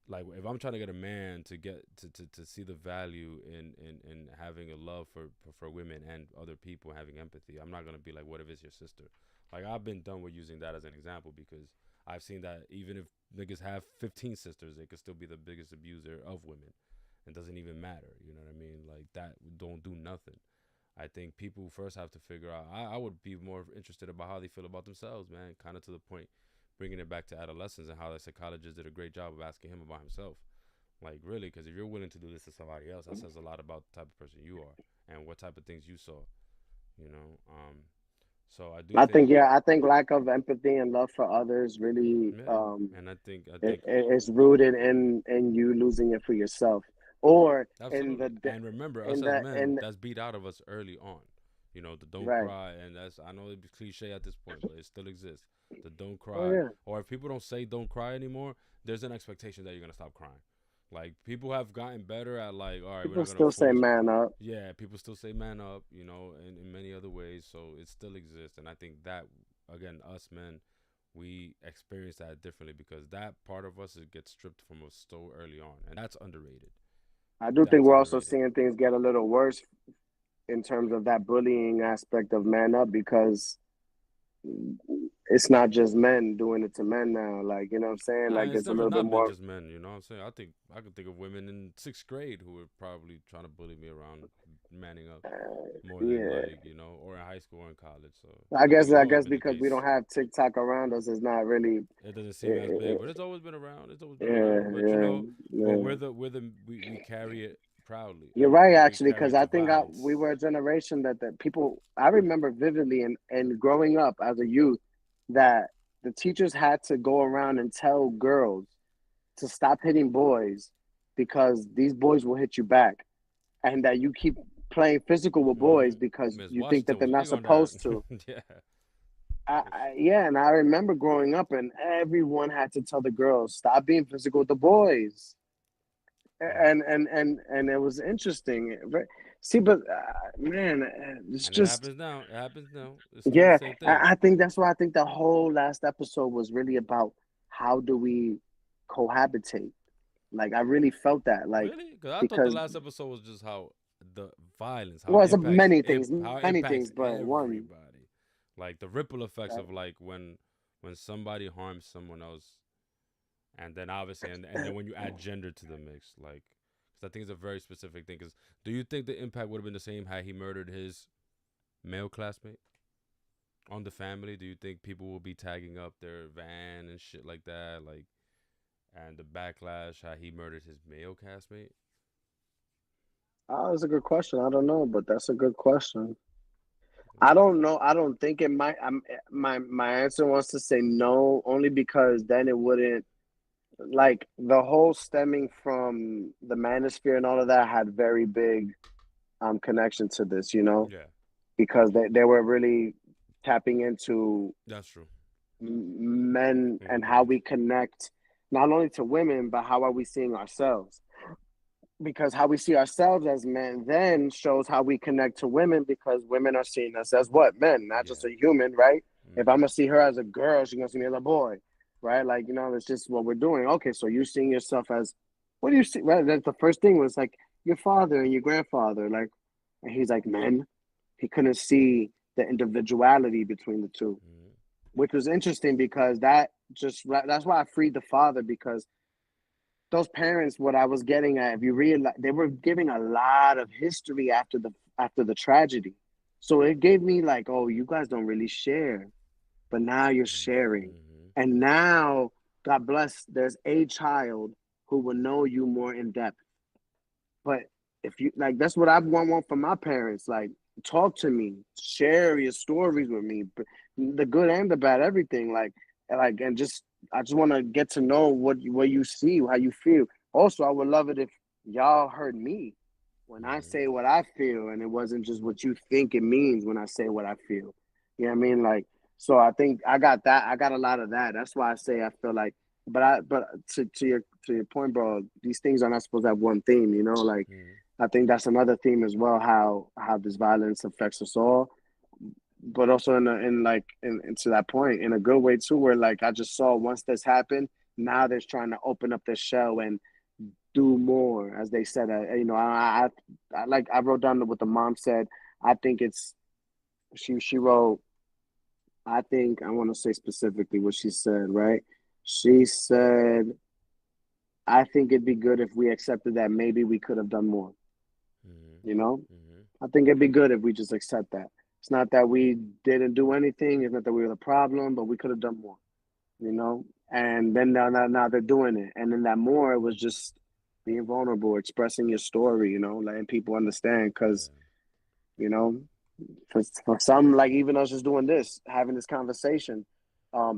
like, if I'm trying to get a man to get to see the value in having a love for women and other people, having empathy. I'm not gonna be like, what if it's your sister? Like, I've been done with using that as an example, because I've seen that even if niggas have 15 sisters, they could still be the biggest abuser of women. It doesn't even matter. You know what I mean? Like, that don't do nothing. I think people first have to figure out. I would be more interested about how they feel about themselves, man. Kind of to the point, bringing it back to adolescence and how the psychologist did a great job of asking him about himself. Like really, because if you're willing to do this to somebody else, that says a lot about the type of person you are and what type of things you saw. You know. So I do I think, think, yeah, I think lack of empathy and love for others really yeah, and I it, think it's rooted in you losing it for yourself, or in absolutely. And remember, us in as the men, in that's beat out of us early on. You know, the don't right. cry, and that's I know it's cliche at this point, but it still exists. The don't Oh cry, yeah, or if people don't say don't cry anymore, there's an expectation that you're gonna stop crying. Like people have gotten better at like, all right, we're people not gonna still say force. man up. Yeah, people still say man up, you know, in many other ways. So it still exists, and I think that again, us men, we experience that differently because that part of us it gets stripped from us so early on, and that's underrated. I do think That's we're also underrated. seeing things get a little worse in terms of that bullying aspect of man up, because it's not just men doing it to men now. Like, you know what I'm saying? Nah, Like, it's it's a never little bit not been more. just men. You know what I'm saying? I think I could think of women in sixth grade who were probably trying to bully me around manning up more than Yeah, like or in high school or in college. So I I think guess it's I always guess been the because we don't case. have TikTok around us, it's not really. It doesn't seem as big, It, but it's always been around. It's always been yeah, around. But yeah, but yeah. we carry it proudly You're right, and we actually, carry because it I to think we violence. were a generation that people. I remember vividly, and growing up as a youth, that the teachers had to go around and tell girls to stop hitting boys because these boys will hit you back, and that you keep playing physical with boys because Miss you think that Washington they're was not big on that. supposed to. Yeah. Yeah, and I remember growing up, and everyone had to tell the girls stop being physical with the boys, Yeah. and it was interesting. See, but man, it's And it just, happens now. It happens now. It's still the yeah. same thing. I think that's why I think the whole last episode was really about how do we cohabitate. Like, I really felt that, like, Really? Because I thought the because last episode was just how the violence, well, it's how it many impacts things, but one, everybody, like the ripple effects of like when somebody harms someone else, and then obviously, and then when you add gender to the mix, like, because I think it's a very specific thing. Because do you think the impact would have been the same had he murdered his male classmate on the family? Do you think people will be tagging up their van and shit like that, like, and the backlash how he murdered his male castmate? oh, that's a good question. I don't know, but that's a good question. I don't know. I don't think it might. My answer wants to say no, only because then it wouldn't, like, the whole stemming from the manosphere and all of that had very big connection to this, Yeah, because they were really tapping into that's true. men and how we connect not only to women, but how are we seeing ourselves, because how we see ourselves as men then shows how we connect to women, because women are seeing us as what, men, not just Yeah. a human, right? If I'm Mm-hmm. gonna see her as a girl, she's gonna see me as a boy, right? Like, it's just what we're doing. Okay, so you're seeing yourself as, what do you see, right? That's the first thing, was like your father and your grandfather, like, and he's like men. He couldn't see the individuality between the two, Mm-hmm. which was interesting, because that's why I freed the father, because those parents, what I was getting at, if you realize, they were giving a lot of history after the tragedy. So it gave me like, oh, you guys don't really share, but now you're sharing. Mm-hmm. And now, God bless, there's a child who will know you more in depth. But if you, like, that's what I want from my parents. Like, talk to me, share your stories with me, the good and the bad, everything. And just, I just want to get to know what you see, how you feel. Also, I would love it if y'all heard me when I Mm-hmm. say what I feel, and it wasn't just what you think it means when I say what I feel. You know what I mean? Like, so I think I got that. I got a lot of that. That's why I say I feel like, but to your point, bro, these things are not supposed to have one theme, like, Mm-hmm. I think that's another theme as well, how this violence affects us all, but also into that point in a good way too, where, like, I just saw, once this happened, now they're trying to open up their shell and do more, as they said. I wrote down what the mom said. I think it's she wrote. I think I want to say specifically what she said. Right? She said, "I think it'd be good if we accepted that maybe we could have done more." Mm-hmm. You know, Mm-hmm. I think it'd be good if we just accept that. It's not that we didn't do anything. It's not that we were the problem, but we could have done more. You know. And then now they're doing it, and then that more it was just being vulnerable, expressing your story. You know, letting people understand because Yeah. you know for some, like even us just doing this, having this conversation,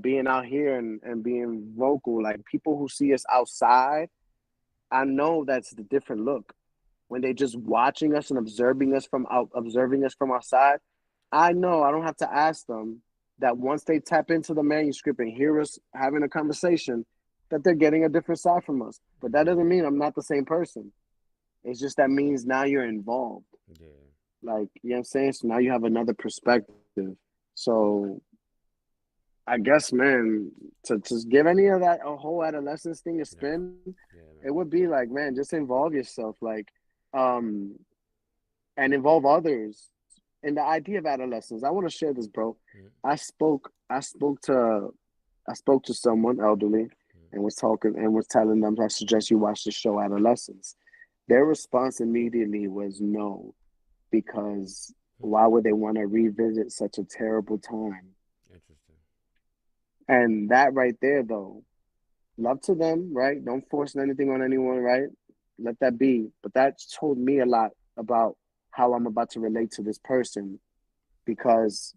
being out here and being vocal, like people who see us outside, I know that's the different look. When they just watching us and observing us from outside, I know I don't have to ask them that once they tap into the manuscript and hear us having a conversation, that they're getting a different side from us. But that doesn't Mm-hmm. mean I'm not the same person. It's just that means now you're involved. Yeah. Like, you know what I'm saying? So now you have another perspective. So I guess, man, to just give any of that a whole adolescence thing a Yeah. spin, Yeah, it man. would be like, man, just involve yourself, like, um, and involve others in the idea of adolescence. I want to share this, bro. Mm-hmm. I spoke to, I spoke to someone elderly, and was talking and was telling them I suggest you watch the show Adolescence. Their response immediately was no, because why would they want to revisit such a terrible time? Interesting. And that right there, though, love to them, right? Don't force anything on anyone, right? Let that be. But that told me a lot about how I'm about to relate to this person because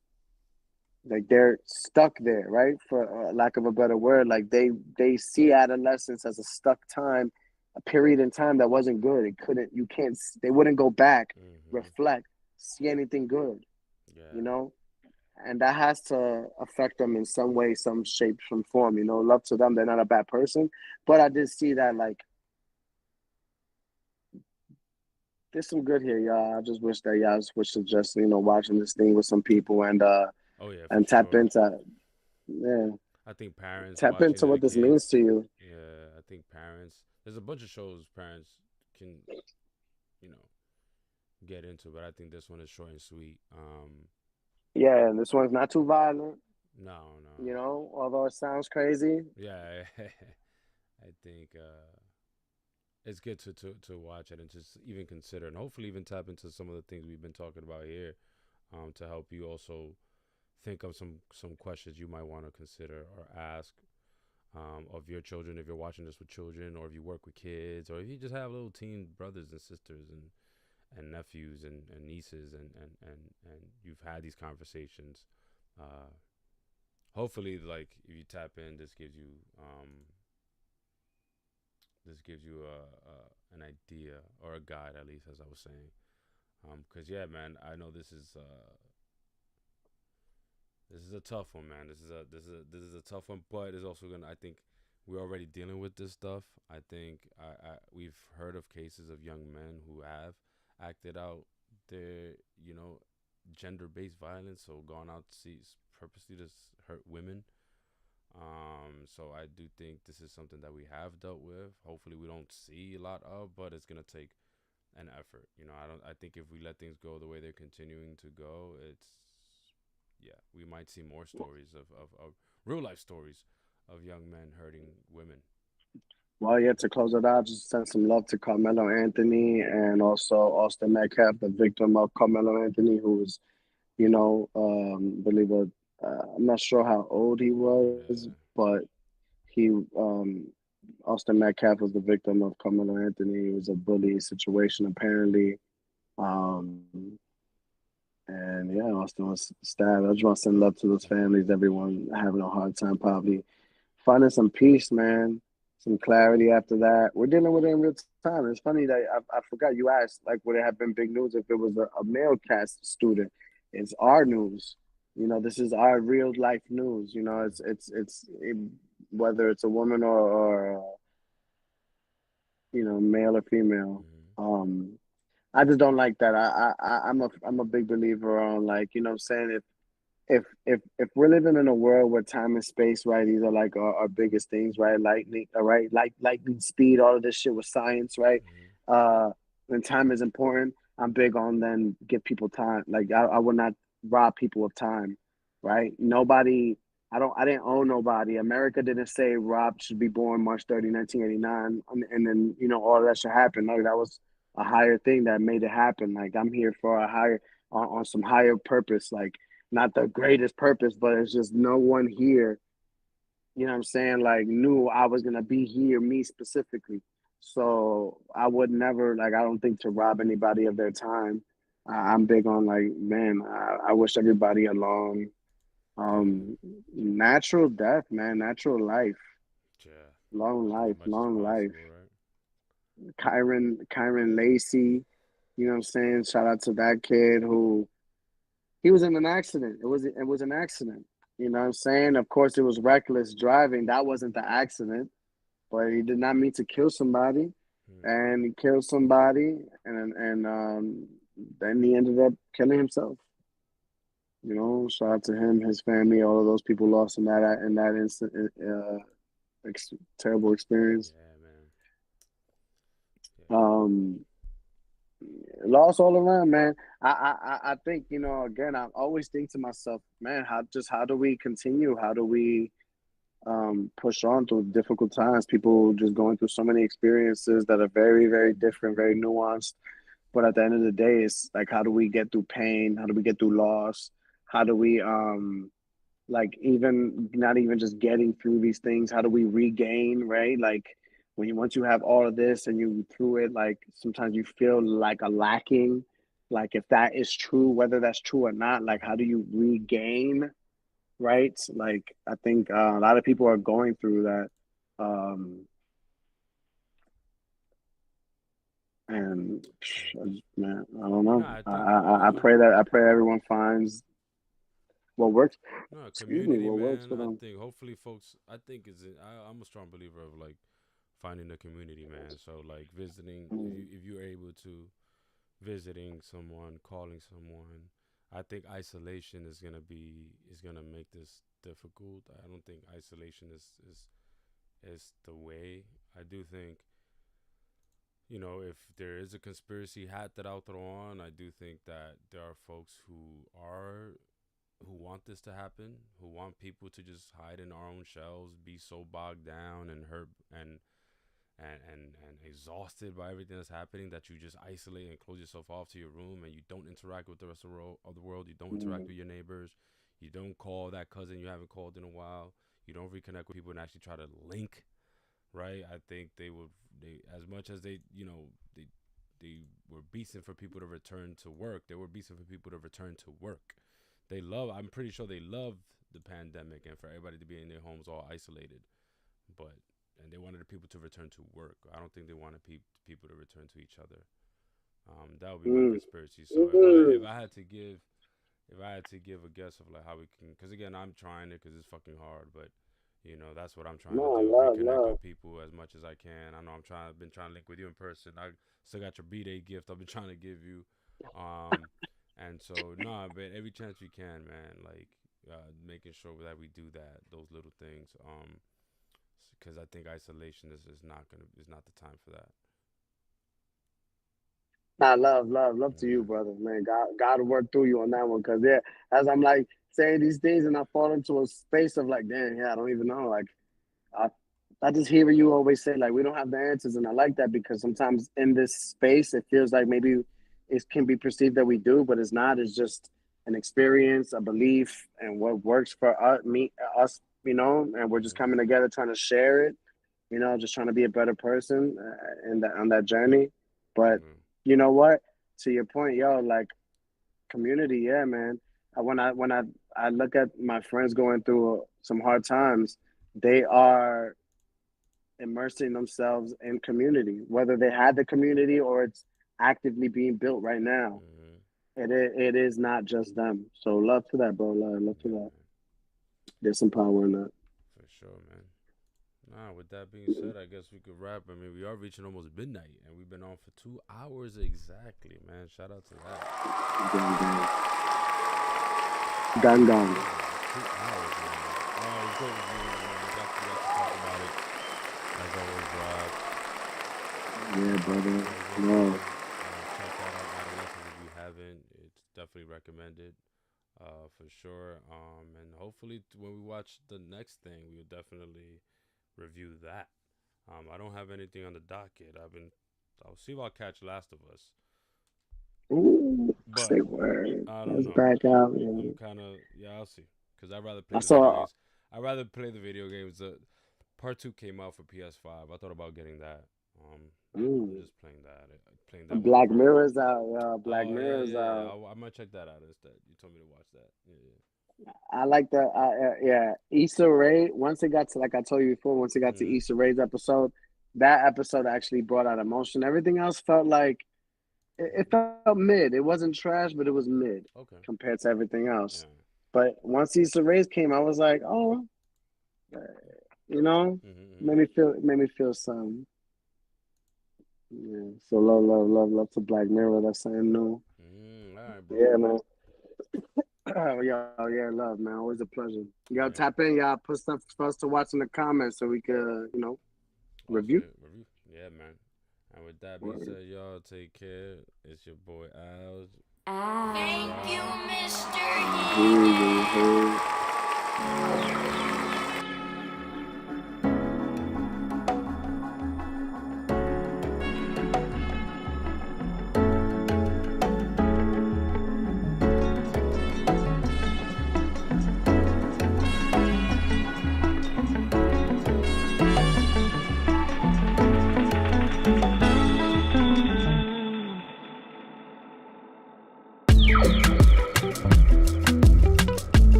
like they're stuck there, right? For lack of a better word, like they see adolescence as a stuck time, a period in time that wasn't good. It couldn't, you can't, they wouldn't go back, Mm-hmm. reflect, see anything good, you Yeah. know? And that has to affect them in some way, some shape, some form. You know, love to them. They're not a bad person, but I did see that like there's some good here, y'all. I just wish that y'all would suggest watching this thing with some people Oh yeah, for and tap sure. into yeah I think parents tap watching into it what with this means kids. to you. Yeah, I think parents. There's a bunch of shows parents can, you know, get into, but I think this one is short and sweet. Yeah, and this one's not too violent. No, no. Although it sounds crazy. Yeah, I think it's good to watch it and just even consider, and hopefully even tap into some of the things we've been talking about here, to help you also think of some questions you might want to consider or ask, of your children, if you're watching this with children, or if you work with kids, or if you just have little teen brothers and sisters and nephews and nieces, and you've had these conversations. Uh, Hopefully, like if you tap in, this gives you an idea or a guide, at least, as I was saying. Because yeah, man, I know this is a tough one, man. This is a tough one, but it's also gonna. I think we're already dealing with this stuff. I think we've heard of cases of young men who have acted out their, gender-based violence, so gone out to see purposely to hurt women. So I do think this is something that we have dealt with. Hopefully, we don't see a lot of, but it's gonna take an effort. I don't. I think if we let things go the way they're continuing to go, it's yeah, we might see more stories of real life stories of young men hurting women. Well, yeah, to close it out, just send some love to Carmelo Anthony and also Austin Metcalf, the victim of Carmelo Anthony, who was, believe it, I'm not sure how old he was, Yeah. but he, Austin Metcalf was the victim of Carmelo Anthony. It was a bully situation, apparently. Um, and yeah, Austin was stabbed. I just want to send love to those families, everyone having a hard time, probably finding some peace, man, some clarity after that. We're dealing with it in real time. It's funny that I forgot you asked, like, would it have been big news if it was a male cast student? It's our news. This is our real life news. Whether it's a woman or male or female. Mm-hmm. I just don't like that. I'm a big believer on, like, what I'm saying, if we're living in a world where time and space, right, these are like our biggest things, right? Lightning, all right, like lightning speed, all of this shit with science, right? Mm-hmm. Uh, when time is important, I'm big on then give people time. Like I would not rob people of time, right? Nobody, I didn't owe nobody. America didn't say Rob should be born March 30, 1989, and then all of that should happen. Like that was a higher thing that made it happen. Like I'm here for a higher on some higher purpose. Like not the greatest purpose, but it's just no one here, you know what I'm saying, like knew I was gonna be here, me specifically. So I would never like I don't think to rob anybody of their time. I'm big on like, man, I wish everybody a long Yeah. natural death, man, natural life, Yeah. As long life, much as long life. possible, right? Kyron Lacey, you know what I'm saying? Shout out to that kid who he was in an accident. It was an accident. You know what I'm saying? Of course it was reckless driving. That wasn't the accident, but he did not mean to kill somebody, Hmm. and he killed somebody, and then he ended up killing himself. You know, shout out to him, his family, all of those people lost in that instant, terrible experience. Yeah, man. Yeah. Um, Lost all around, man. I think, again, I always think to myself, man, how do we continue? How do we push on through difficult times? People just going through so many experiences that are very, very different, very nuanced. But at the end of the day, it's like, how do we get through pain? How do we get through loss? How do we like even not even just getting through these things, how do we regain, right? Like when you once you have all of this and you through it, like sometimes you feel like a lacking. Like if that is true, whether that's true or not, like how Hmm. do you regain, right? Like I think a lot of people are going through that. um and man, I don't No, know. I I, think I I pray that everyone finds what works. no Excuse me, community, what works man. for I them. think hopefully folks. I think I'm a strong believer of like finding a community, man. So like visiting, Mm, if you're able to visiting someone, calling someone. I think isolation is gonna make this difficult. I don't think isolation is the way. I do think, if there is a conspiracy hat that I'll throw on, I do think that there are folks who want this to happen, who want people to just hide in our own shells, be so bogged down and hurt and exhausted by everything that's happening that you just isolate and close yourself off to your room and you don't interact with the rest of the world. You don't interact mm, with your neighbors. You don't call that cousin you haven't called in a while. You don't reconnect with people and actually try to link, right? I think they as much as they were beasting for people to return to work. They were beasting for people to return to work. I'm pretty sure they love the pandemic and for everybody to be in their homes all isolated. But and they wanted the people to return to work. I don't think they wanted people to return to each other. That would be my mm, conspiracy. So mm. if I had to give a guess of like how we can, because again I'm trying it because it's fucking hard, but that's what I'm trying to No, do. love, Reconnect love. with people as much as I can. I know I've been trying to link with you in person. I still got your B-Day gift. I've been trying to give you, um, and so nah, but every chance we can, man, like making sure that we do those little things, because I think isolation is not the time for that. Nah, love to you, Yeah. brother. Man, God will work through you on that one. Cause yeah, as I'm like saying these things and I fall into a space of like, damn, yeah, I don't even know. Like I I just hear you always say like we don't have the answers, and I like that because sometimes in this space it feels like maybe it can be perceived that we do, but it's not. It's just an experience, a belief, and what works for us, and we're just Mhm. coming together trying to share it, just trying to be a better person on that journey. But Mhm. you know what? To your point, yo, like community, yeah, man. When I look at my friends going through some hard times, they are immersing themselves in community, whether they had the community or it's actively being built right now. Mhm. It is not just them. So love to that, bro. Love to Yeah, that. man. There's some power in that. For sure, man. Nah, with that being said, I guess we could wrap. I mean, we are reaching almost midnight, and we've been on for 2 hours exactly, man. Shout out to that. Gang, gang, gang, gang. Crazy, 2 hours, man. Oh, it was great reviewing it, man. Got to talk about it as always, Rob. Yeah, brother. Guys, No. again, check that out, Adolescence, if you haven't. It's definitely recommended, for sure. And hopefully, when we watch the next thing, we'll definitely review that. I don't have anything on the docket. I'll see if I'll catch Last of Us, Ooh, but say word. I don't That's know. back out. I'm Yeah. kind of yeah. I'll see, cause I'd rather I play the video saw games. I'd rather play the video games. Part two came out for PS5. I thought about getting that. I'm mm, just playing that one Black over. Mirror's out. Black Oh yeah, Mirror's yeah, yeah. out. I might check that out instead. You told me to watch that. Yeah, I like the yeah, Issa Rae. Once it got to, like I told you before, once it got yeah. to Issa Rae's episode, that episode actually brought out emotion. Everything else felt like it felt mid. It wasn't trash, but it was mid Okay. compared to everything else. Yeah. But once Issa Rae's came, I was like, oh, uh, you know, Mm-hmm. made me feel some. Yeah. So love, love, love, love to Black Mirror. That's something new. All right, bro. Yeah, man. Oh, yeah, yeah, love, man. Always a pleasure. Y'all Yeah. tap in, y'all put stuff for us to watch in the comments so we could, Also, review. review. Yeah, man. And with that being Word. said, y'all take care. It's your boy Al. Thank you, Mr. Breathing, Healing.